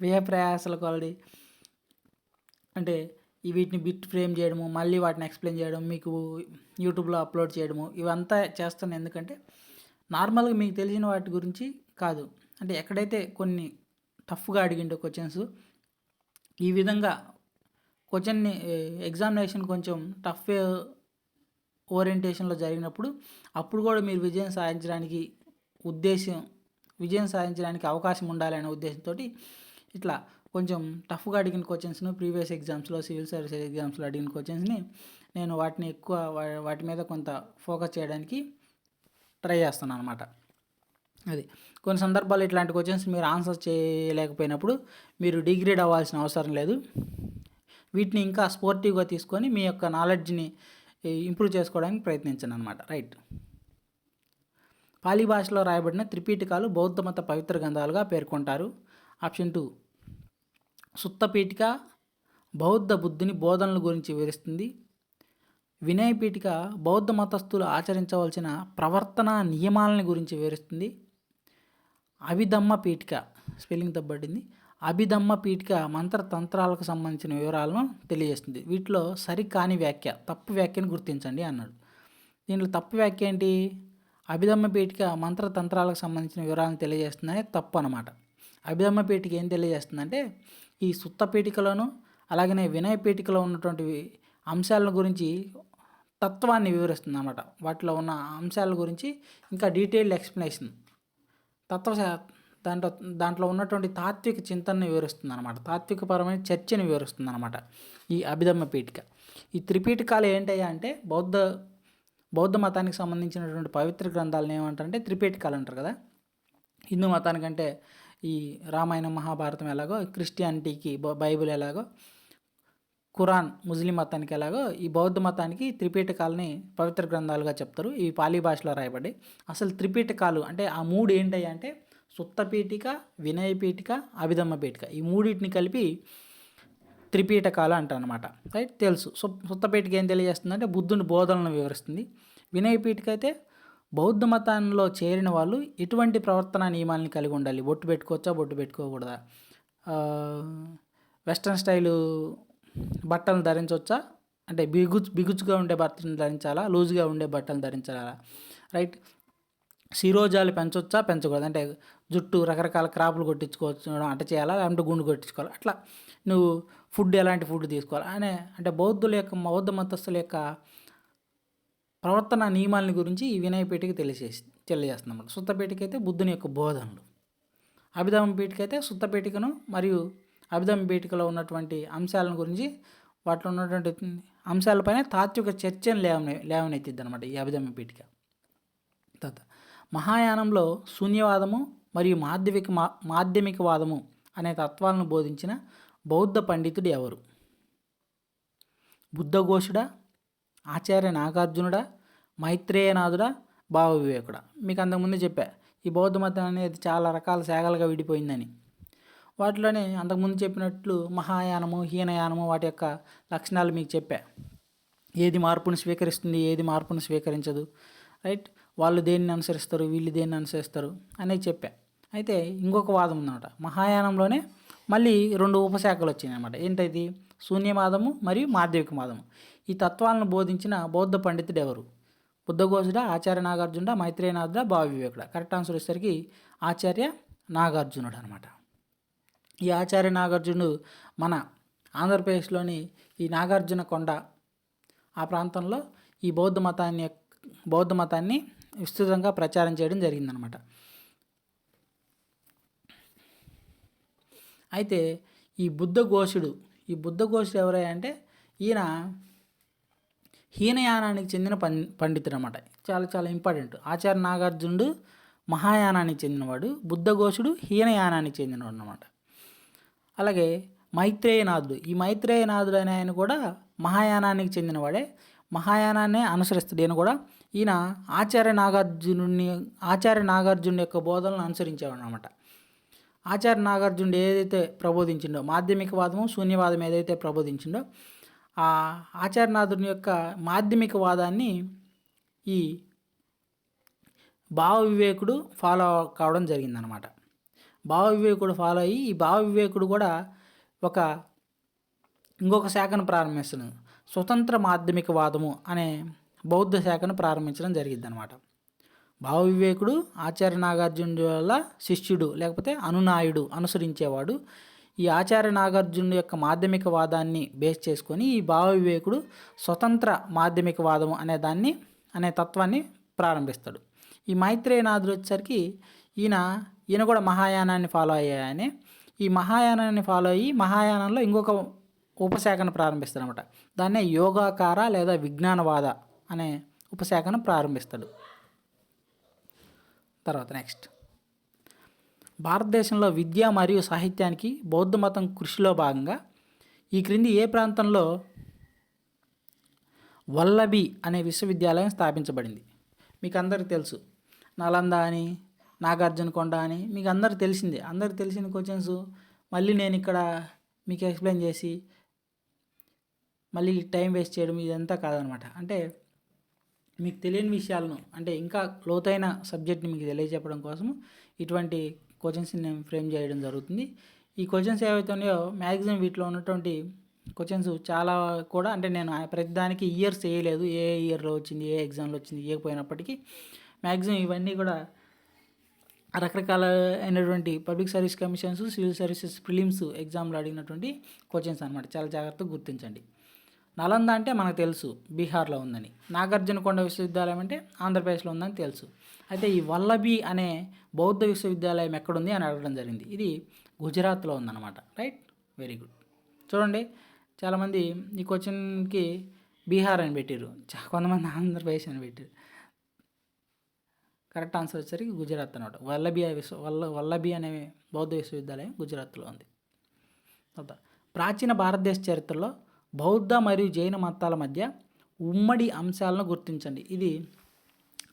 వ్యయ ప్రయాసాల కొలది అంటే వీటిని బిట్ ఫ్రేమ్ చేయడము, మళ్ళీ వాటిని ఎక్స్ప్లెయిన్ చేయడం, మీకు యూట్యూబ్లో అప్లోడ్ చేయడము, ఇవంతా చేస్తాను. ఎందుకంటే నార్మల్గా మీకు తెలిసిన వాటి గురించి కాదు, అంటే ఎక్కడైతే కొన్ని టఫ్గా అడిగిండే క్వశ్చన్స్, ఈ విధంగా క్వశ్చన్ని ఎగ్జామినేషన్ కొంచెం టఫ్ ఓరియంటేషన్లో జరిగినప్పుడు అప్పుడు కూడా మీరు విజయం సాధించడానికి అవకాశం ఉండాలనే ఉద్దేశంతో ఇట్లా కొంచెం టఫ్గా అడిగిన క్వశ్చన్స్ను ప్రీవియస్ ఎగ్జామ్స్లో, సివిల్ సర్వీసెస్ ఎగ్జామ్స్లో అడిగిన క్వశ్చన్స్ని నేను వాటిని ఎక్కువ వాటి మీద కొంత ఫోకస్ చేయడానికి ట్రై చేస్తున్నాను అనమాట. అది కొన్ని సందర్భాలు ఇట్లాంటి క్వశ్చన్స్ మీరు ఆన్సర్ చేయలేకపోయినప్పుడు మీరు డిగ్రేడ్ అవ్వాల్సిన అవసరం లేదు. వీటిని ఇంకా స్పోర్టివ్గా తీసుకొని మీ యొక్క నాలెడ్జ్ని ఇంప్రూవ్ చేసుకోవడానికి ప్రయత్నించండి అనమాట. రైట్. పాలీ భాషలో రాయబడిన త్రిపీఠికాలు బౌద్ధ మత పవిత్ర గ్రంథాలుగా పేర్కొంటారు. ఆప్షన్ 2 సుత్త పీఠిక బౌద్ధ బుద్ధుని బోధనల గురించి వివరిస్తుంది. వినయ పీఠిక బౌద్ధ మతస్థులు ఆచరించవలసిన ప్రవర్తన నియమాలని గురించి వివరిస్తుంది. అభిధమ్మ పీఠిక స్పెల్లింగ్ తప్పబడింది. అభిధమ్మ పీఠిక మంత్రతంత్రాలకు సంబంధించిన వివరాలను తెలియజేస్తుంది. వీటిలో సరికాని వ్యాఖ్య, తప్పు వ్యాఖ్యను గుర్తించండి అన్నాడు. దీంట్లో తప్పు వ్యాఖ్య ఏంటి? అభిధమ్మ పీఠిక మంత్రతంత్రాలకు సంబంధించిన వివరాలను తెలియజేస్తుందనే తప్పు అనమాట. అభిధమ్మ పీఠిక ఏం తెలియజేస్తుందంటే ఈ సుత్త పీఠికలోను అలాగనే వినయ పీఠికలో ఉన్నటువంటి అంశాల గురించి తత్వాన్ని వివరిస్తుంది అన్నమాట. వాటిలో ఉన్న అంశాల గురించి ఇంకా డీటెయిల్డ్ ఎక్స్ప్లెనేషన్, దాంట్లో ఉన్నటువంటి తాత్విక చింతనని వివరిస్తుంది అనమాట. తాత్వికపరమైన చర్చని వివరిస్తుంది అనమాట ఈ అభిధమ్మ పీఠిక. ఈ త్రిపీఠికాలు ఏంటయ్యా అంటే బౌద్ధ మతానికి సంబంధించినటువంటి పవిత్ర గ్రంథాలను ఏమంటారంటే త్రిపీఠికాలు అంటారు కదా. హిందూ మతానికంటే ఈ రామాయణం, మహాభారతం ఎలాగో, క్రిస్టియానిటీకి బైబిల్ ఎలాగో, ఖురాన్ ముస్లిం మతానికి ఎలాగో, ఈ బౌద్ధ మతానికి త్రిపీఠికాలని పవిత్ర గ్రంథాలుగా చెప్తారు. ఇవి పాలీ భాషలో రాయబడ్డాయి. అసలు త్రిపీఠికాలు అంటే ఆ మూడు ఏంటయ్యా అంటే సుత్త పీఠిక, వినయ పీఠిక, అభిధమ్మ పీఠిక, ఈ మూడింటిని కలిపి త్రిపీఠకాలు అంటారనమాట. రైట్, తెలుసు. సుత్త పీఠిక ఏం తెలియజేస్తుందంటే బుద్ధుని బోధనలను వివరిస్తుంది. వినయ పీఠిక అయితే బౌద్ధ మతంలో చేరిన వాళ్ళు ఎటువంటి ప్రవర్తన నియమాలను కలిగి ఉండాలి, బొట్టు పెట్టుకోవచ్చా, బొట్టు పెట్టుకోకూడదా, వెస్ట్రన్ స్టైలు బట్టలు ధరించవచ్చా, అంటే బిగుచుగా ఉండే బట్టలు ధరించాలా, లూజ్గా ఉండే బట్టలు ధరించాలా, రైట్, శిరోజాలు పెంచవచ్చా, పెంచకూడదు, అంటే జుట్టు రకరకాల క్రాపులు కొట్టించుకోవచ్చు, అంటే చేయాలా, లేదంటే గుండు కొట్టించుకోవాలి, అట్లా నువ్వు ఎలాంటి ఫుడ్ తీసుకోవాలి అంటే బౌద్ధ మతస్థుల యొక్క ప్రవర్తన నియమాలని గురించి ఈ వినయ పీఠిక తెలియజేస్తుందన్నమాట. సుత్త పీఠిక అయితే బుద్ధుని యొక్క బోధనలు, అభిధమ్మ పీఠిక అయితే సుత్త పీఠికను మరియు అభిధమ్మ పీఠికలో ఉన్నటువంటి అంశాలను గురించి, వాటిలో ఉన్నటువంటి అంశాలపైన తాత్విక చర్చను లేవనెత్తిద్ది అనమాట ఈ అభిధమ్మ పీఠిక. తర్వాత మహాయానంలో శూన్యవాదము మరియు మాధ్యమికవాదము అనే తత్వాలను బోధించిన బౌద్ధ పండితుడు ఎవరు? బుద్ధఘోషుడా, ఆచార్య నాగార్జునుడా, మైత్రేయనాథుడా, భావ వివేకుడా? మీకు అంతకుముందే చెప్పా ఈ బౌద్ధ మతం అనేది చాలా రకాల శాఖలుగా విడిపోయిందని. వాటిలోనే అంతకుముందు చెప్పినట్లు మహాయానము, హీనయానము వాటి యొక్క లక్షణాలు మీకు చెప్పా. ఏది మార్పును స్వీకరిస్తుంది, ఏది మార్పును స్వీకరించదు, రైట్, వాళ్ళు దేన్ని అనుసరిస్తారు, వీళ్ళు దేన్ని అనుసరిస్తారు అనేది చెప్పా. అయితే ఇంకొక వాదం ఉందన్నమాట. మహాయానంలోనే మళ్ళీ 2 ఉపశాఖలు వచ్చినాయి అన్నమాట. ఏంటది? శూన్యవాదము మరియు మాధ్యమికవాదము. ఈ తత్వాలను బోధించిన బౌద్ధ పండితుడు ఎవరు? బుద్ధఘోషుడా, ఆచార్య నాగార్జునుడా, మైత్రేయనాథుడా, భావ వివేకుడా? కరెక్ట్ ఆన్సర్ వచ్చేసరికి ఆచార్య నాగార్జునుడు అనమాట. ఈ ఆచార్య నాగార్జునుడు మన ఆంధ్రప్రదేశ్లోని ఈ నాగార్జున కొండ ఆ ప్రాంతంలో ఈ బౌద్ధ మతాన్ని విస్తృతంగా ప్రచారం చేయడం జరిగిందనమాట. అయితే ఈ బుద్ధఘోషుడు ఎవరయ్యా అంటే ఈయన హీనయానానికి చెందిన పండితుడు అనమాట. చాలా చాలా ఇంపార్టెంట్. ఆచార్య నాగార్జునుడు మహాయానానికి చెందినవాడు, బుద్ధఘోషుడు హీనయానానికి చెందినవాడు అనమాట. అలాగే మైత్రేయనాథుడు, ఈ మైత్రేయనాథుడు అనే ఆయన కూడా మహాయానానికి చెందినవాడే. మహాయానాన్నే అనుసరిస్తాడు. ఈయన కూడా ఈయన ఆచార్య నాగార్జునుని యొక్క బోధనలను అనుసరించేవాడు అనమాట. ఆచార్య నాగార్జునుడు ఏదైతే ప్రబోధించిండో, మాధ్యమికవాదము శూన్యవాదం ఏదైతే ప్రబోధించిండో, ఆ ఆచార్యనాథుని యొక్క మాధ్యమికవాదాన్ని ఈ భావ వివేకుడు ఫాలో కావడం జరిగిందనమాట. భావ వివేకుడు ఫాలో అయ్యి ఈ భావ వివేకుడు కూడా ఇంకొక శాఖను ప్రారంభిస్తున్నాడు. స్వతంత్ర మాధ్యమికవాదము అనే బౌద్ధ శాఖను ప్రారంభించడం జరిగింది అనమాట. భావ వివేకుడు ఆచార్య నాగార్జునుడి వల్ల శిష్యుడు లేకపోతే అనునాయుడు అనుసరించేవాడు. ఈ ఆచార్య నాగార్జునుడి యొక్క మాధ్యమికవాదాన్ని బేస్ చేసుకొని ఈ భావ వివేకుడు స్వతంత్ర మాధ్యమికవాదము అనే తత్వాన్ని ప్రారంభిస్తాడు. ఈ మైత్రేయనాథుడు వచ్చేసరికి ఈయన కూడా మహాయానాన్ని ఫాలో అయ్యాయని ఈ మహాయానాన్ని ఫాలో అయ్యి మహాయానంలో ఇంకొక ఉపశాఖను ప్రారంభిస్తాడు అనమాట. దాన్నే యోగాకార లేదా విజ్ఞానవాద అనే ఉపశాఖను ప్రారంభిస్తాడు. తర్వాత నెక్స్ట్, భారతదేశంలో విద్య మరియు సాహిత్యానికి బౌద్ధ మతం కృషిలో భాగంగా ఈ క్రింది ఏ ప్రాంతంలో వల్లభి అనే విశ్వవిద్యాలయం స్థాపించబడింది? మీకు అందరికీ తెలుసు, నలంద అని, నాగార్జునకొండ అని మీకు అందరికి తెలిసిన క్వశ్చన్స్ మళ్ళీ నేను ఇక్కడ మీకు ఎక్స్ప్లెయిన్ చేసి మళ్ళీ టైం వేస్ట్ చేయడం ఇదంతా కాదనమాట. అంటే మీకు తెలియని విషయాలను, అంటే ఇంకా లోతైన సబ్జెక్ట్ని మీకు తెలియజెప్పడం కోసం ఇటువంటి క్వశ్చన్స్ని నేను ఫ్రేమ్ చేయడం జరుగుతుంది. ఈ క్వశ్చన్స్ ఏవైతే ఉన్నాయో మ్యాక్సిమం వీటిలో ఉన్నటువంటి క్వశ్చన్స్ చాలా కూడా, అంటే నేను ప్రతిదానికి ఇయర్స్ వేయలేదు, ఏ ఇయర్లో వచ్చింది, ఏ ఎగ్జామ్లో వచ్చింది ఇవ్వకపోయినప్పటికీ మ్యాక్సిమం ఇవన్నీ కూడా రకరకాల అయినటువంటి public service commissions, civil services prelims ఎగ్జామ్లో అడిగినటువంటి క్వశ్చన్స్ అనమాట. చాలా జాగ్రత్తగా గుర్తించండి. నలంద అంటే మనకు తెలుసు బీహార్లో ఉందని, నాగార్జునకొండ విశ్వవిద్యాలయం అంటే ఆంధ్రప్రదేశ్లో ఉందని తెలుసు. అయితే ఈ వల్లభి అనే బౌద్ధ విశ్వవిద్యాలయం ఎక్కడుంది అని అడగడం జరిగింది. ఇది గుజరాత్లో ఉందన్నమాట. Right, very good. చూడండి, చాలామంది ఈ క్వశ్చన్కి బీహార్ అని పెట్టారు, కొంతమంది ఆంధ్రప్రదేశ్ అని పెట్టారు. కరెక్ట్ ఆన్సర్ వచ్చేసరికి గుజరాత్ అనమాట. వల్లభి అనే బౌద్ధ విశ్వవిద్యాలయం గుజరాత్లో ఉంది. ప్రాచీన భారతదేశ చరిత్రలో బౌద్ధ మరియు జైన మతాల మధ్య ఉమ్మడి అంశాలను గుర్తించండి. ఇది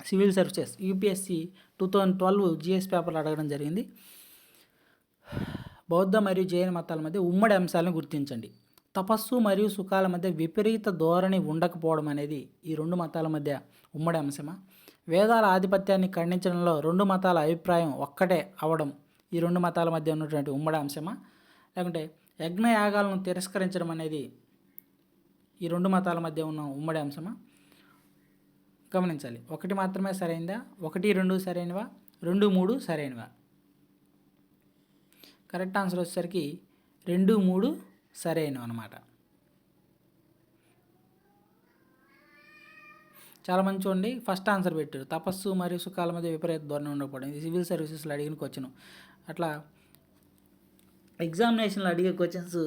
సివిల్ సర్వీసెస్ యూపీఎస్సి 2012 జిఎస్ పేపర్లు అడగడం జరిగింది. బౌద్ధ మరియు జైన మతాల మధ్య ఉమ్మడి అంశాలను గుర్తించండి. తపస్సు మరియు సుఖాల మధ్య విపరీత ధోరణి ఉండకపోవడం అనేది ఈ రెండు మతాల మధ్య ఉమ్మడి అంశమా? వేదాల ఆధిపత్యాన్ని ఖండించడంలో రెండు మతాల అభిప్రాయం ఒక్కటే అవడం ఈ రెండు మతాల మధ్య ఉన్నటువంటి ఉమ్మడి అంశమా? లేకుంటే యజ్ఞయాగాలను తిరస్కరించడం అనేది ఈ రెండు మతాల మధ్య ఉన్న ఉమ్మడి అంశమా? గమనించాలి. ఒకటి మాత్రమే సరైనదా, 1, 2 సరైనవా, 2, 3 సరైనవా? కరెక్ట్ ఆన్సర్ వచ్చేసరికి 2, 3 సరైనవి అనమాట. చాలామంది చూడండి ఫస్ట్ ఆన్సర్ పెట్టారు, తపస్సు మరియు సుఖాల మధ్య విపరీత ధోరణి ఉండకపోవడం. ఇది సివిల్ సర్వీసెస్లో అడిగిన క్వశ్చన్. అట్లా ఎగ్జామినేషన్లో అడిగే క్వశ్చన్స్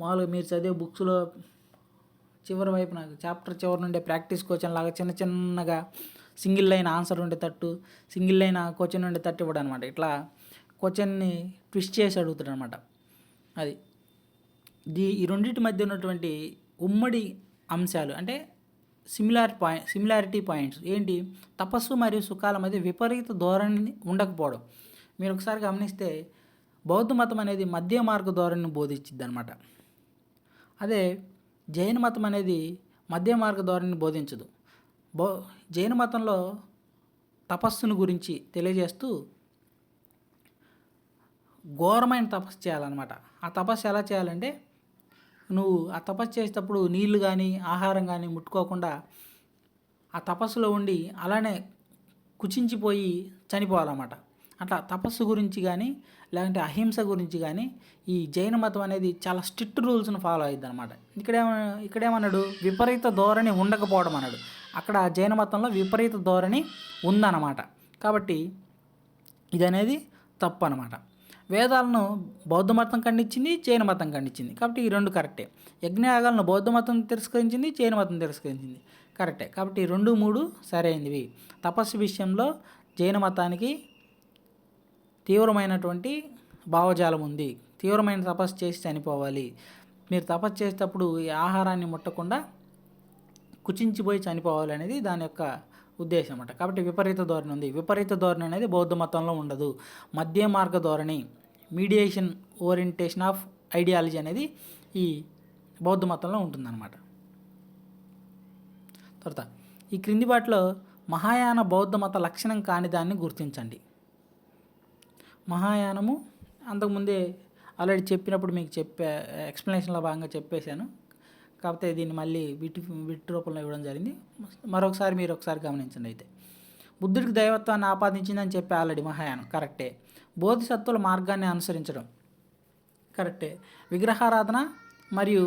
మామూలుగా మీరు చదివే బుక్స్లో చివరి వైపున చాప్టర్ చివరి నుండే ప్రాక్టీస్ క్వశ్చన్ లాగా చిన్నగా సింగిల్ లైన్ ఆన్సర్ ఉండేటట్టు, సింగిల్ లైన్ క్వశ్చన్ ఉండేటట్టు ఇవ్వడం అనమాట. ఇట్లా క్వశ్చన్ని ట్విస్ట్ చేసి అడుగుతాడు అనమాట. అది ఈ రెండింటి మధ్య ఉన్నటువంటి ఉమ్మడి అంశాలు అంటే సిమిలారిటీ పాయింట్స్ ఏంటి? తపస్సు మరియు సుఖాల మధ్య విపరీత ధోరణి ఉండకపోవడం. మీరు ఒకసారి గమనిస్తే బౌద్ధ మతం అనేది మధ్య మార్గ ధోరణిని బోధించిద్ది అనమాట. అదే జైన మతం అనేది మధ్య మార్గ ధోరణిని బోధించదు. జైన మతంలో తపస్సును గురించి తెలియజేస్తూ ఘోరమైన తపస్సు చేయాలన్నమాట. ఆ తపస్సు ఎలా చేయాలంటే, నువ్వు ఆ తపస్సు చేసేటప్పుడు నీళ్లు కానీ ఆహారం కానీ ముట్టుకోకుండా ఆ తపస్సులో ఉండి అలానే కుచించిపోయి చనిపోవాలన్నమాట. అట్లా తపస్సు గురించి కానీ లేదంటే అహింస గురించి కానీ ఈ జైన మతం అనేది చాలా స్ట్రిక్ట్ రూల్స్ను ఫాలో అయ్యిద్ది అనమాట. ఇక్కడేమన్నాడు? విపరీత ధోరణి ఉండకపోవడం అన్నాడు. అక్కడ జైన మతంలో విపరీత ధోరణి ఉందన్నమాట. కాబట్టి ఇది అనేది తప్పు అనమాట. వేదాలను బౌద్ధ మతం ఖండించింది, జైన మతం ఖండించింది. కాబట్టి ఈ రెండు కరెక్టే. యజ్ఞయాగాలను బౌద్ధ మతం తిరస్కరించింది, జైన మతం తిరస్కరించింది, కరెక్టే. కాబట్టి 2, 3 సరైనవి. తపస్సు విషయంలో జైన మతానికి తీవ్రమైనటువంటి భావజాలం ఉంది. తీవ్రమైన తపస్సు చేసి చనిపోవాలి. మీరు తపస్సు చేసేటప్పుడు ఈ ఆహారాన్ని ముట్టకుండా కుచించిపోయి చనిపోవాలి అనేది దాని యొక్క ఉద్దేశం అన్నమాట. కాబట్టి విపరీత ధోరణి ఉంది. విపరీత ధోరణి అనేది బౌద్ధ మతంలో ఉండదు. మధ్య మార్గ ధోరణి, మీడియేషన్ ఓరియంటేషన్ ఆఫ్ ఐడియాలజీ అనేది ఈ బౌద్ధ మతంలో ఉంటుందన్నమాట. తర్వాత ఈ క్రింది వాటిలో మహాయాన బౌద్ధ మత లక్షణం కాని దాన్ని గుర్తించండి. మహాయానము అంతకుముందే ఆల్రెడీ చెప్పినప్పుడు మీకు ఎక్స్ప్లెనేషన్లో భాగంగా చెప్పేశాను. కాకపోతే దీన్ని మళ్ళీ విట్ రూపంలో ఇవ్వడం జరిగింది. మీరు ఒకసారి గమనించండి. అయితే బుద్ధుడికి దైవత్వాన్ని ఆపాదించిందని చెప్పి ఆల్రెడీ మహాయానం కరెక్టే. బోధిసత్వుల మార్గాన్ని అనుసరించడం కరెక్టే. విగ్రహారాధన మరియు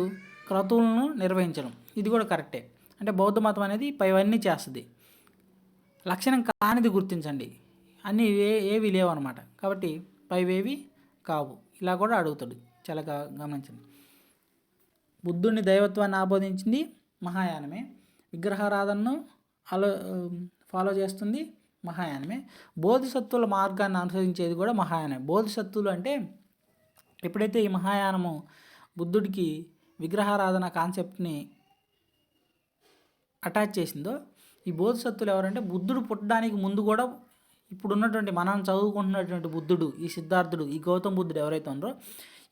క్రతువులను నిర్వహించడం ఇది కూడా కరెక్టే. అంటే బౌద్ధ మతం అనేది పైవన్నీ చేస్తుంది. లక్షణం కానిది గుర్తించండి. అన్నీ ఏవి లేవు అనమాట. కాబట్టి పైవేవి కావు. ఇలా కూడా అడుగుతాడు. చాలా గమనించండి. బుద్ధుడిని దైవత్వాన్ని ఆబోధించింది మహాయానమే. విగ్రహారాధనను ఫాలో చేస్తుంది మహాయానమే. బోధిసత్వుల మార్గాన్ని అనుసరించేది కూడా మహాయానమే. బోధిసత్వులు అంటే ఎప్పుడైతే ఈ మహాయానము బుద్ధుడికి విగ్రహారాధన కాన్సెప్ట్ని అటాచ్ చేసిందో, ఈ బోధిసత్వులు ఎవరంటే బుద్ధుడు పుట్టడానికి ముందు కూడా ఇప్పుడున్నటువంటి మనం చదువుకుంటున్నటువంటి బుద్ధుడు, ఈ సిద్ధార్థుడు, ఈ గౌతమ బుద్ధుడు ఎవరైతే ఉన్నారో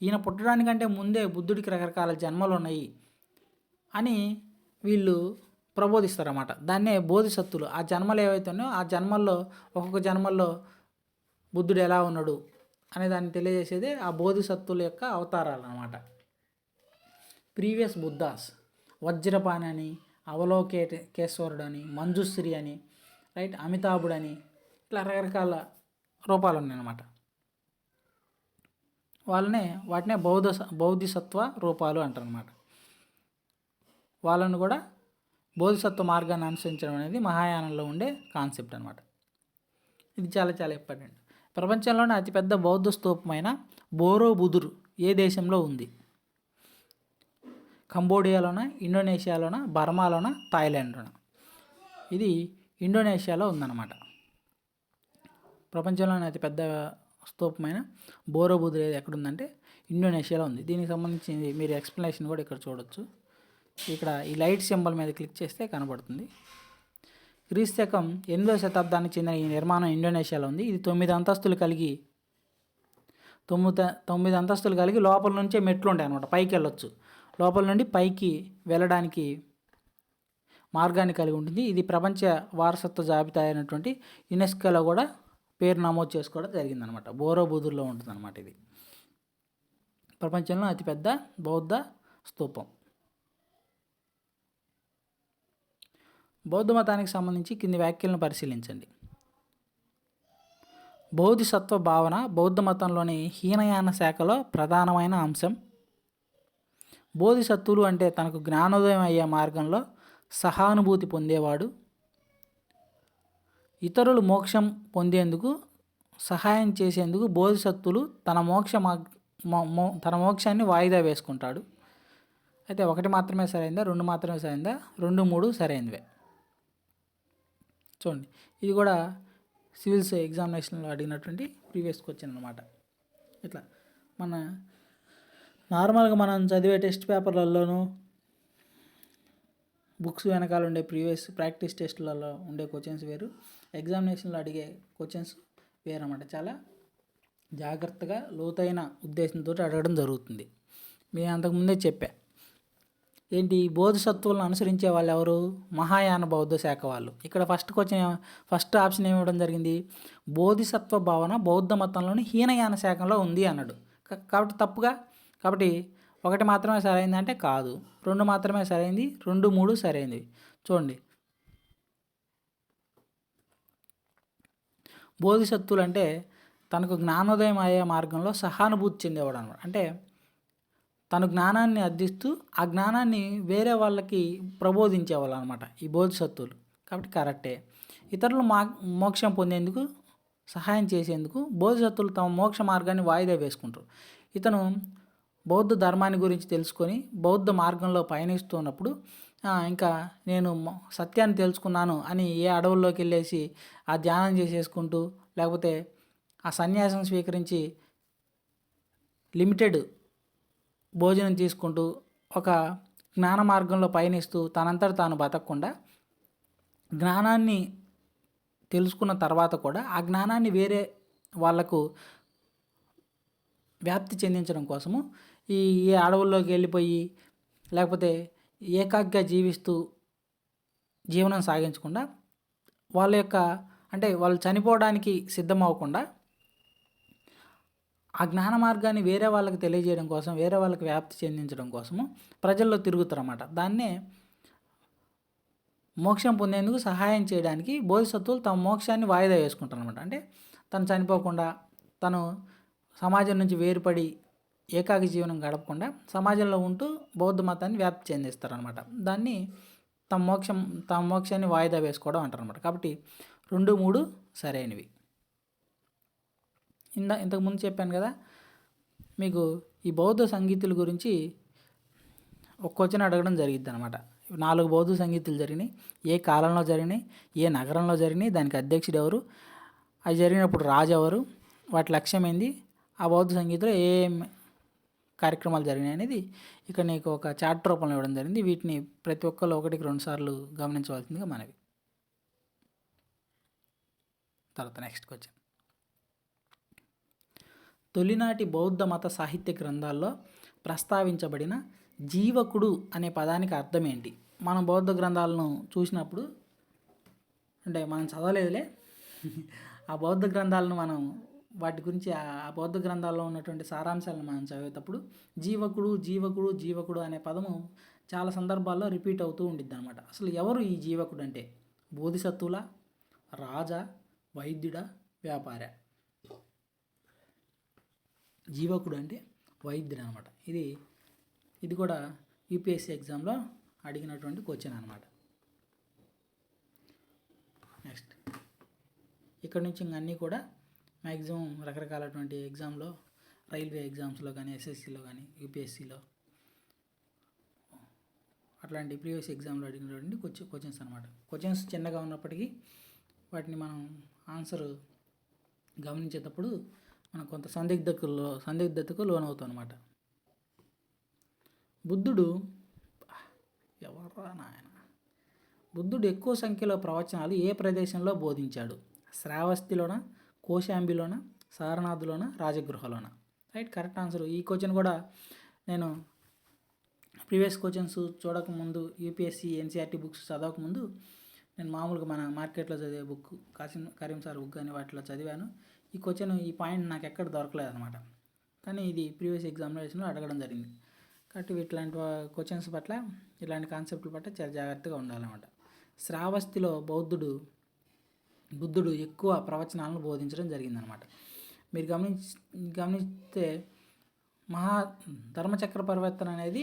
ఈయన పుట్టడానికంటే ముందే బుద్ధుడికి రకరకాల జన్మలు ఉన్నాయి అని వీళ్ళు ప్రబోధిస్తారన్నమాట. దాన్నే బోధిసత్వులు. ఆ జన్మలు ఏవైతే ఉన్నాయో ఆ జన్మల్లో ఒక్కొక్క జన్మల్లో బుద్ధుడు ఎలా ఉన్నాడు అనే దాన్ని తెలియజేసేదే ఆ బోధిసత్వుల యొక్క అవతారాలు అన్నమాట. ప్రీవియస్ బుద్ధాస్, వజ్రపాణి అని, అవలోకేశ్వరుడు అని, మంజుశ్రీ అని, రైట్, అమితాభుడు అని, ఇట్లా రకరకాల రూపాలు ఉన్నాయన్నమాట. వాటినే బౌద్ధిసత్వ రూపాలు అంటారనమాట. వాళ్ళను కూడా బోధిసత్వ మార్గాన్ని అనుసరించడం అనేది మహాయానంలో ఉండే కాన్సెప్ట్ అనమాట. ఇది చాలా చాలా ఇంపార్టెంట్. ప్రపంచంలోనే అతిపెద్ద బౌద్ధ స్తూపమైన బోరోబుదుర్ ఏ దేశంలో ఉంది? కంబోడియాలోన, ఇండోనేషియాలోన, బర్మాలోన, థాయిలాండ్లోన? ఇది ఇండోనేషియాలో ఉందన్నమాట. ప్రపంచంలోనే అతిపెద్ద స్తూపమైన బోరోబుదుర్ ఏది ఎక్కడుందంటే ఇండోనేషియాలో ఉంది. దీనికి సంబంధించి మీరు ఎక్స్ప్లెనేషన్ కూడా ఇక్కడ చూడొచ్చు. ఇక్కడ ఈ లైట్ సింబల్ మీద క్లిక్ చేస్తే కనబడుతుంది. క్రీస్తకం 8వ శతాబ్దానికి చెందిన ఈ నిర్మాణం ఇండోనేషియాలో ఉంది. ఇది 9 అంతస్తులు కలిగి లోపల నుంచే మెట్లు ఉంటాయి అన్నమాట. పైకి వెళ్ళొచ్చు. లోపల నుండి పైకి వెళ్ళడానికి మార్గాన్ని కలిగి ఉంటుంది. ఇది ప్రపంచ వారసత్వ జాబితా అయినటువంటి యునెస్కోలో కూడా పేరు నమోదు చేసుకోవడం జరిగిందనమాట. బోరోబుదుర్లో ఉంటుందన్నమాట. ఇది ప్రపంచంలో అతిపెద్ద బౌద్ధ స్తూపం. బౌద్ధ మతానికి సంబంధించి కింది వ్యాఖ్యలను పరిశీలించండి. బోధిసత్వ భావన బౌద్ధ మతంలోని హీనయాన శాఖలో ప్రధానమైన అంశం. బోధిసత్వులు అంటే తనకు జ్ఞానోదయం అయ్యే మార్గంలో సహానుభూతి పొందేవాడు. ఇతరులు మోక్షం పొందేందుకు సహాయం చేసేందుకు బోధిసత్వులు తన మోక్షాన్ని వాయిదా వేసుకుంటాడు. అయితే 1 మాత్రమే సరైందా, 2 మాత్రమే సరైందా, 2, 3 సరైనవే. చూడండి, ఇది కూడా సివిల్స్ ఎగ్జామినేషన్లో అడిగినటువంటి ప్రీవియస్ క్వశ్చన్ అనమాట. ఇట్లా నార్మల్గా మనం చదివే టెస్ట్ పేపర్లలోనూ బుక్స్ వెనకాల ఉండే ప్రీవియస్ ప్రాక్టీస్ టెస్ట్లలో ఉండే క్వశ్చన్స్ వేరు, ఎగ్జామినేషన్లో అడిగే క్వశ్చన్స్ వేరు అన్నమాట. చాలా జాగ్రత్తగా లోతైన ఉద్దేశంతో అడగడం జరుగుతుంది. మేము అంతకుముందే చెప్పా. ఏంటి, బోధిసత్వులను అనుసరించే వాళ్ళు ఎవరు? మహాయాన బౌద్ధ శాఖ వాళ్ళు. ఇక్కడ ఫస్ట్ ఆప్షన్ ఏమి ఇవ్వడం జరిగింది? బోధిసత్వ భావన బౌద్ధ మతంలోని హీనయాన శాఖలో ఉంది అన్నాడు. కాబట్టి తప్పుగా. కాబట్టి 1 మాత్రమే సరైంది అంటే కాదు, 2 మాత్రమే సరైంది, 2, 3 సరైంది. చూడండి, బోధిసత్వులు అంటే తనకు జ్ఞానోదయం అయ్యే మార్గంలో సహానుభూతి చెందేవాడు అనమాట. అంటే తను జ్ఞానాన్ని అర్థిస్తూ ఆ జ్ఞానాన్ని వేరే వాళ్ళకి ప్రబోధించేవాళ్ళు అనమాట ఈ బోధిసత్వులు. కాబట్టి కరెక్టే. ఇతరులు మోక్షం పొందేందుకు సహాయం చేసేందుకు బోధిసత్వులు తమ మోక్ష మార్గాన్ని వాయిదా వేసుకుంటారు. ఇతను బౌద్ధ ధర్మాన్ని గురించి తెలుసుకొని బౌద్ధ మార్గంలో పయనిస్తున్నప్పుడు ఇంకా నేను సత్యాన్ని తెలుసుకున్నాను అని ఏ అడవుల్లోకి వెళ్ళేసి ఆ ధ్యానం చేసేసుకుంటూ, లేకపోతే ఆ సన్యాసం స్వీకరించి లిమిటెడ్ భోజనం తీసుకుంటూ ఒక జ్ఞాన మార్గంలో పయనిస్తూ తనంతట తాను బతకకుండా జ్ఞానాన్ని తెలుసుకున్న తర్వాత కూడా ఆ జ్ఞానాన్ని వేరే వాళ్ళకు వ్యాప్తి చెందించడం కోసము ఈ ఈ అడవుల్లోకి వెళ్ళిపోయి లేకపోతే ఏకాకిగా జీవిస్తూ జీవనం సాగించకుండా వాళ్ళ యొక్క అంటే వాళ్ళు చనిపోవడానికి సిద్ధమవ్వకుండా ఆ జ్ఞాన మార్గాన్ని వేరే వాళ్ళకి తెలియజేయడం కోసం వేరే వాళ్ళకి వ్యాప్తి చెందించడం కోసము ప్రజల్లో తిరుగుతారన్నమాట. దాన్నే మోక్షం పొందేందుకు సహాయం చేయడానికి బోధిసత్వులు తమ మోక్షాన్ని వాయిదా వేసుకుంటారనమాట. అంటే తను చనిపోకుండా తను సమాజం నుంచి వేరుపడి ఏకాకి జీవనం గడపకుండా సమాజంలో ఉంటూ బౌద్ధ మతాన్ని వ్యాప్తి చెందిస్తారనమాట. దాన్ని తమ మోక్షాన్ని వాయిదా వేసుకోవడం అంటారనమాట. కాబట్టి 2, 3 సరైనవి. ఇంతకుముందు చెప్పాను కదా మీకు ఈ బౌద్ధ సంగీతుల గురించి ఒక క్వశ్చన్ అడగడం జరిగిద్ది అనమాట. 4 బౌద్ధ సంగీతులు జరిగినాయి, ఏ కాలంలో జరిగినాయి, ఏ నగరంలో జరిగినాయి, దానికి అధ్యక్షుడు ఎవరు, అవి జరిగినప్పుడు రాజు ఎవరు, వాటి లక్ష్యం ఏంది, ఆ బౌద్ధ సంగీతంలో ఏ కార్యక్రమాలు జరిగినాయి అనేది ఇక్కడ నీకు ఒక చార్ట్ రూపంలో ఇవ్వడం జరిగింది. వీటిని ప్రతి ఒక్కరు 1-2 సార్లు గమనించవలసిందిగా మనవి. తర్వాత నెక్స్ట్ క్వశ్చన్. తొలినాటి బౌద్ధ మత సాహిత్య గ్రంథాల్లో ప్రస్తావించబడిన జీవకుడు అనే పదానికి అర్థం ఏంటి? మనం బౌద్ధ గ్రంథాలను చూసినప్పుడు అంటే మనం చదవలేదులే ఆ బౌద్ధ గ్రంథాలను మనం వాటి గురించి ఆ బౌద్ధ గ్రంథాల్లో ఉన్నటువంటి సారాంశాలను మనం చదివేటప్పుడు జీవకుడు జీవకుడు జీవకుడు అనే పదము చాలా సందర్భాల్లో రిపీట్ అవుతూ ఉండిద్ది అనమాట. అసలు ఎవరు ఈ జీవకుడు అంటే బోధిసత్వుల, రాజా, వైద్యుడా, వ్యాపార? జీవకుడు అంటే వైద్యుడు అనమాట. ఇది కూడా యూపీఎస్సీ ఎగ్జామ్లో అడిగినటువంటి క్వశ్చన్ అనమాట. నెక్స్ట్ ఇక్కడ నుంచి ఇంక అన్నీ కూడా మ్యాక్సిమం రకరకాలటువంటి ఎగ్జామ్లో రైల్వే ఎగ్జామ్స్లో కానీ ఎస్ఎస్సిలో కానీ యూపీఎస్సీలో అట్లాంటి ప్రీవియస్ ఎగ్జామ్లో అడిగినటువంటి క్వశ్చన్స్ అనమాట. క్వశ్చన్స్ చిన్నగా ఉన్నప్పటికీ వాటిని మనం ఆన్సర్ గమనించేటప్పుడు మనం కొంత సందిగ్ధతకు లోనవుతాం అనమాట. బుద్ధుడు ఎక్కువ సంఖ్యలో ప్రవచనాలు ఏ ప్రదేశంలో బోధించాడు? శ్రావస్తిలోన, కోశాంబిలోన, సారనాథ్లోన, రాజగృహలోన? Right, correct answer. ఈ క్వశ్చన్ కూడా నేను ప్రీవియస్ క్వశ్చన్స్ చూడకముందు యూపీఎస్సీ ఎన్సీఆర్టీ బుక్స్ చదవకముందు నేను మామూలుగా మన మార్కెట్లో చదివే బుక్ కరీం సార్ బుక్ అని వాటిలో చదివాను. ఈ పాయింట్ నాకు ఎక్కడ దొరకలేదు అనమాట. కానీ ఇది ప్రీవియస్ ఎగ్జామినేషన్లో అడగడం జరిగింది. కాబట్టి ఇట్లాంటి క్వశ్చన్స్ పట్ల ఇలాంటి కాన్సెప్ట్ల పట్ల చాలా జాగ్రత్తగా ఉండాలన్నమాట. శ్రావస్తిలో బుద్ధుడు ఎక్కువ ప్రవచనాలను బోధించడం జరిగిందనమాట. మీరు గమనిస్తే ధర్మచక్ర పరివర్తన అనేది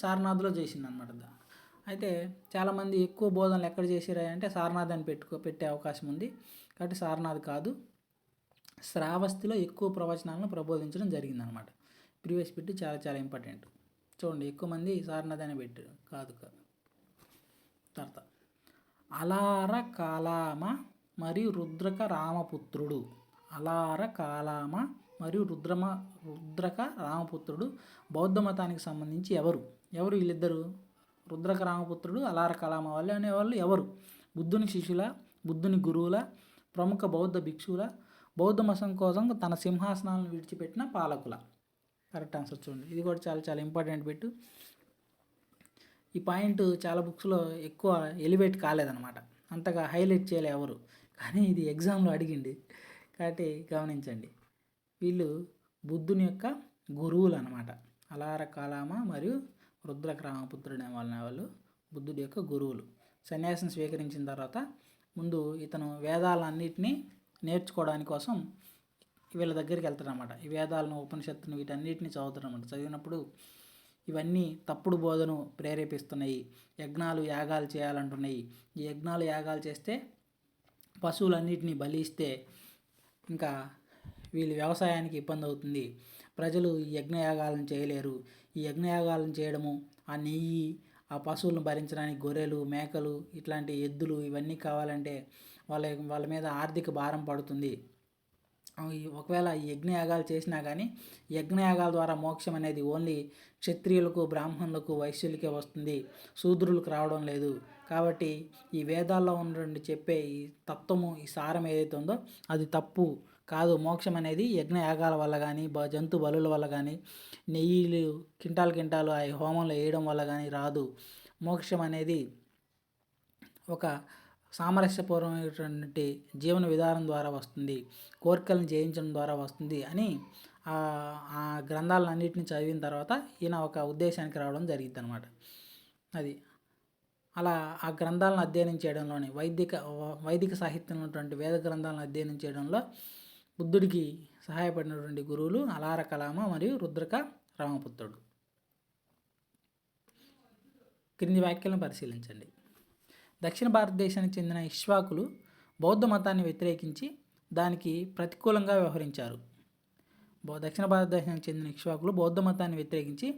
సారనాథ్లో చేసిందనమాట. అయితే చాలామంది ఎక్కువ బోధనలు ఎక్కడ చేసిరా అంటే సారనాథ్ అని పెట్టే అవకాశం ఉంది. కాబట్టి సారనాథ్ కాదు, శ్రావస్తిలో ఎక్కువ ప్రవచనాలను ప్రబోధించడం జరిగిందనమాట. ప్రీవియస్ బిట్ చాలా చాలా ఇంపార్టెంట్. చూడండి, ఎక్కువ మంది సారనాథ్ అని పెట్టారు, కాదు. తర్వాత అలార కాలామ మరియు రుద్రక రామపుత్రుడు. రుద్రక రామపుత్రుడు బౌద్ధ మతానికి సంబంధించి ఎవరు వీళ్ళిద్దరు? రుద్రక రామపుత్రుడు, అలార కలామ వాళ్ళు అనేవాళ్ళు ఎవరు? బుద్ధుని శిష్యుల, బుద్ధుని గురువుల, ప్రముఖ బౌద్ధ భిక్షువుల, బౌద్ధ మతం కోసం తన సింహాసనాలను విడిచిపెట్టిన పాలకుల? కరెక్ట్ ఆన్సర్ చూడండి. ఇది కూడా చాలా చాలా ఇంపార్టెంట్ బిట్. ఈ పాయింట్ చాలా బుక్స్లో ఎక్కువ ఎలివేట్ కాలేదన్నమాట, అంతగా హైలైట్ చేయలే ఎవరు. కానీ ఇది ఎగ్జామ్లో అడిగింది కాబట్టి గమనించండి. వీళ్ళు బుద్ధుని యొక్క గురువులు అనమాట. అలార కాలామ మరియు రుద్రక రామపుత్రుడు అనే వాళ్ళు బుద్ధుడి యొక్క గురువులు. సన్యాసం స్వీకరించిన తర్వాత ముందు ఇతను వేదాలన్నింటినీ నేర్చుకోవడానికి కోసం వీళ్ళ దగ్గరికి వెళ్తారన్నమాట. ఈ వేదాలను, ఉపనిషత్తును వీటన్నిటిని చదువుతారన్నమాట. చదివినప్పుడు ఇవన్నీ తప్పుడు బోధను ప్రేరేపిస్తున్నాయి, యజ్ఞాలు యాగాలు చేయాలంటున్నాయి, ఈ యజ్ఞాలు యాగాలు చేస్తే పశువులన్నిటినీ బలిస్తే ఇంకా వీళ్ళు వ్యవసాయానికి ఇబ్బంది అవుతుంది, ప్రజలు ఈ యజ్ఞయాగాలను చేయలేరు, ఈ యజ్ఞయాగాలను చేయడము, ఆ నెయ్యి, ఆ పశువులను భరించడానికి గొర్రెలు, మేకలు, ఇట్లాంటి ఎద్దులు ఇవన్నీ కావాలంటే వాళ్ళ మీద ఆర్థిక భారం పడుతుంది, ఒకవేళ ఈ యజ్ఞయాగాలు చేసినా కానీ యజ్ఞయాగాల ద్వారా మోక్షం అనేది ఓన్లీ క్షత్రియులకు, బ్రాహ్మణులకు, వైశ్యులకే వస్తుంది, శూద్రులకు రావడం లేదు. కాబట్టి ఈ వేదాల్లో ఉన్నటువంటి చెప్పే ఈ తత్వము, ఈ సారం ఏదైతే ఉందో అది తప్పు కాదు. మోక్షం అనేది యజ్ఞయాగాల వల్ల కానీ, జంతు బలుల వల్ల కానీ, నెయ్యిలు కింటాలు ఆ హోమంలో వేయడం వల్ల కానీ రాదు. మోక్షం అనేది ఒక సామరస్యపూర్వమైనటువంటి జీవన విధానం ద్వారా వస్తుంది, కోరికలను జయించడం ద్వారా వస్తుంది అని ఆ గ్రంథాలన్నింటినీ చదివిన తర్వాత ఈయన ఒక ఉద్దేశానికి రావడం జరిగింది అనమాట. అది అలా ఆ గ్రంథాలను అధ్యయనం చేయడంలోని వైదిక సాహిత్యంలో ఉన్నటువంటి వేద గ్రంథాలను అధ్యయనం చేయడంలో బుద్ధుడికి సహాయపడినటువంటి గురువులు అలార కలామ మరియు రుద్రక రామపుత్రుడు. క్రింది వ్యాఖ్యలను పరిశీలించండి. దక్షిణ భారతదేశానికి చెందిన ఇక్ష్వాకులు బౌద్ధ మతాన్ని వ్యతిరేకించి దానికి ప్రతికూలంగా వ్యవహరించారు. దక్షిణ భారతదేశానికి చెందిన ఇక్ష్వాకులు బౌద్ధ మతాన్ని వ్యతిరేకించి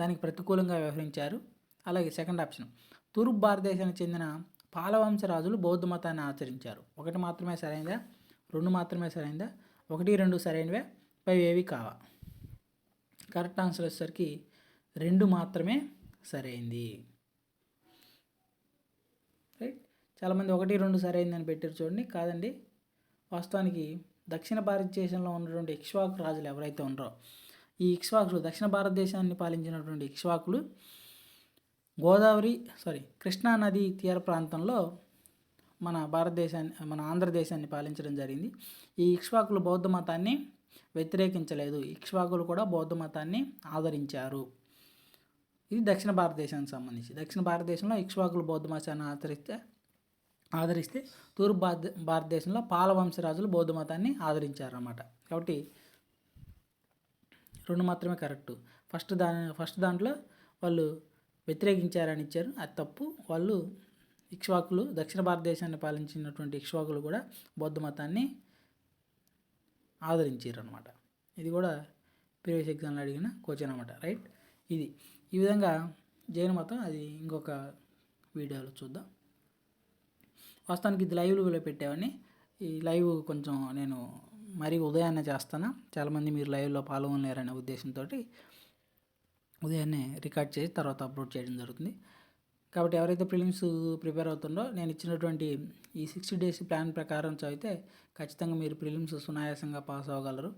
దానికి ప్రతికూలంగా వ్యవహరించారు. అలాగే సెకండ్ ఆప్షన్, తూర్పు భారతదేశానికి చెందిన పాలవంశ రాజులు బౌద్ధ మతాన్ని ఆచరించారు. ఒకటి మాత్రమే సరైనదా, రెండు మాత్రమే సరైనదా, 1, 2 సరైనవే, పై ఏవి కావా? కరెక్ట్ ఆన్సర్ వచ్చేసరికి 2 మాత్రమే సరైంది. రైట్. చాలామంది 1, 2 సరైందని పెట్టారు చూడండి. కాదండి, వాస్తవానికి దక్షిణ భారతదేశంలో ఉన్నటువంటి ఇక్ష్వాకు రాజులు ఎవరైతే ఉన్నారో ఈ ఇక్ష్వాకులు, దక్షిణ భారతదేశాన్ని పాలించినటువంటి ఇక్ష్వాకులు కృష్ణా నది తీర ప్రాంతంలో మన ఆంధ్రదేశాన్ని పాలించడం జరిగింది. ఈ ఇక్ష్వాకులు బౌద్ధ మతాన్ని వ్యతిరేకించలేదు, ఇక్ష్వాకులు కూడా బౌద్ధ మతాన్ని ఆదరించారు. ఇది దక్షిణ భారతదేశానికి సంబంధించి. దక్షిణ భారతదేశంలో ఇక్ష్వాకులు బౌద్ధ మతాన్ని ఆదరిస్తే తూర్పు భారతదేశంలో పాలవంశరాజులు బౌద్ధ మతాన్ని ఆదరించారన్నమాట. కాబట్టి 2 మాత్రమే కరెక్టు. ఫస్ట్ దాంట్లో వాళ్ళు వ్యతిరేకించారని ఇచ్చారు, అది తప్పు. వాళ్ళు ఇక్ష్వాకులు, దక్షిణ భారతదేశాన్ని పాలించినటువంటి ఇక్ష్వాకులు కూడా బౌద్ధ మతాన్ని ఆదరించారు అనమాట. ఇది కూడా ప్రీవియస్ ఎగ్జామ్లో అడిగిన క్వశ్చన్ అనమాట. రైట్. ఈ విధంగా జైన మతం, అది ఇంకొక వీడియోలో చూద్దాం. వాస్తవానికి ఇది లైవ్లో పెట్టేవాడిని. ఈ లైవ్ కొంచెం నేను మరీ ఉదయాన్నే చేస్తాను. చాలామంది మీరు లైవ్లో పాల్గొనలేరనే ఉద్దేశంతో ఉదయాన్నే రికార్డ్ చేసి తర్వాత అప్లోడ్ చేయడం జరుగుతుంది. కాబట్టి ఎవరైతే ప్రిలిమ్స్ ప్రిపేర్ అవుతుందో నేను ఇచ్చినటువంటి ఈ 60 days ప్లాన్ ప్రకారం చదివితే ఖచ్చితంగా మీరు ప్రిలిమ్స్ సునాయాసంగా పాస్ అవ్వగలరు.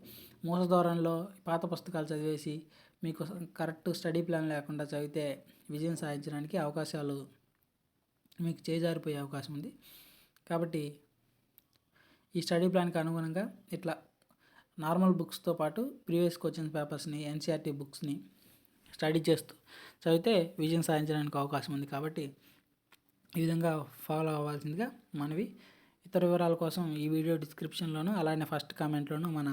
మూసధోరణిలో పాత పుస్తకాలు చదివేసి మీకు కరెక్ట్ స్టడీ ప్లాన్ లేకుండా చదివితే విజయం సాధించడానికి అవకాశాలు మీకు చేజారిపోయే అవకాశం ఉంది. కాబట్టి ఈ స్టడీ ప్లాన్కి అనుగుణంగా ఇట్లా నార్మల్ బుక్స్తో పాటు ప్రీవియస్ క్వశ్చన్ పేపర్స్ని, ఎన్సీఆర్టీ బుక్స్ని స్టడీ చేస్తూ చదివితే విజయం సాధించడానికి అవకాశం ఉంది. కాబట్టి ఈ విధంగా ఫాలో అవ్వాల్సిందిగా మనవి. ఇతర వివరాల కోసం ఈ వీడియో డిస్క్రిప్షన్లోను అలానే ఫస్ట్ కామెంట్లోను మన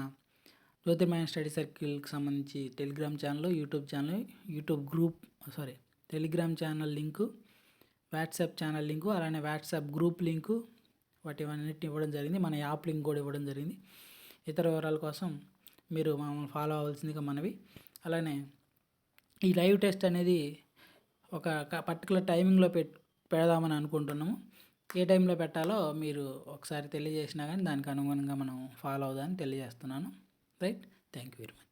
జ్యోతిర్మయ స్టడీ సర్కిల్కి సంబంధించి Telegram channel, Telegram channel link, WhatsApp channel link, అలానే వాట్సాప్ గ్రూప్ లింకు, వాటివన్నిటిని ఇవ్వడం జరిగింది. మన యాప్ లింక్ కూడా ఇవ్వడం జరిగింది. ఇతర వివరాల కోసం మీరు మమ్మల్ని ఫాలో అవ్వాల్సిందిగా మనవి. అలానే ఈ లైవ్ టెస్ట్ అనేది ఒక పర్టికులర్ టైమింగ్లో పెడదామని అనుకుంటున్నాము. ఏ టైంలో పెట్టాలో మీరు ఒకసారి తెలియజేసినా కానీ దానికి అనుగుణంగా మనం ఫాలో అవుదామని తెలియజేస్తున్నాను. Right. Thank you very much.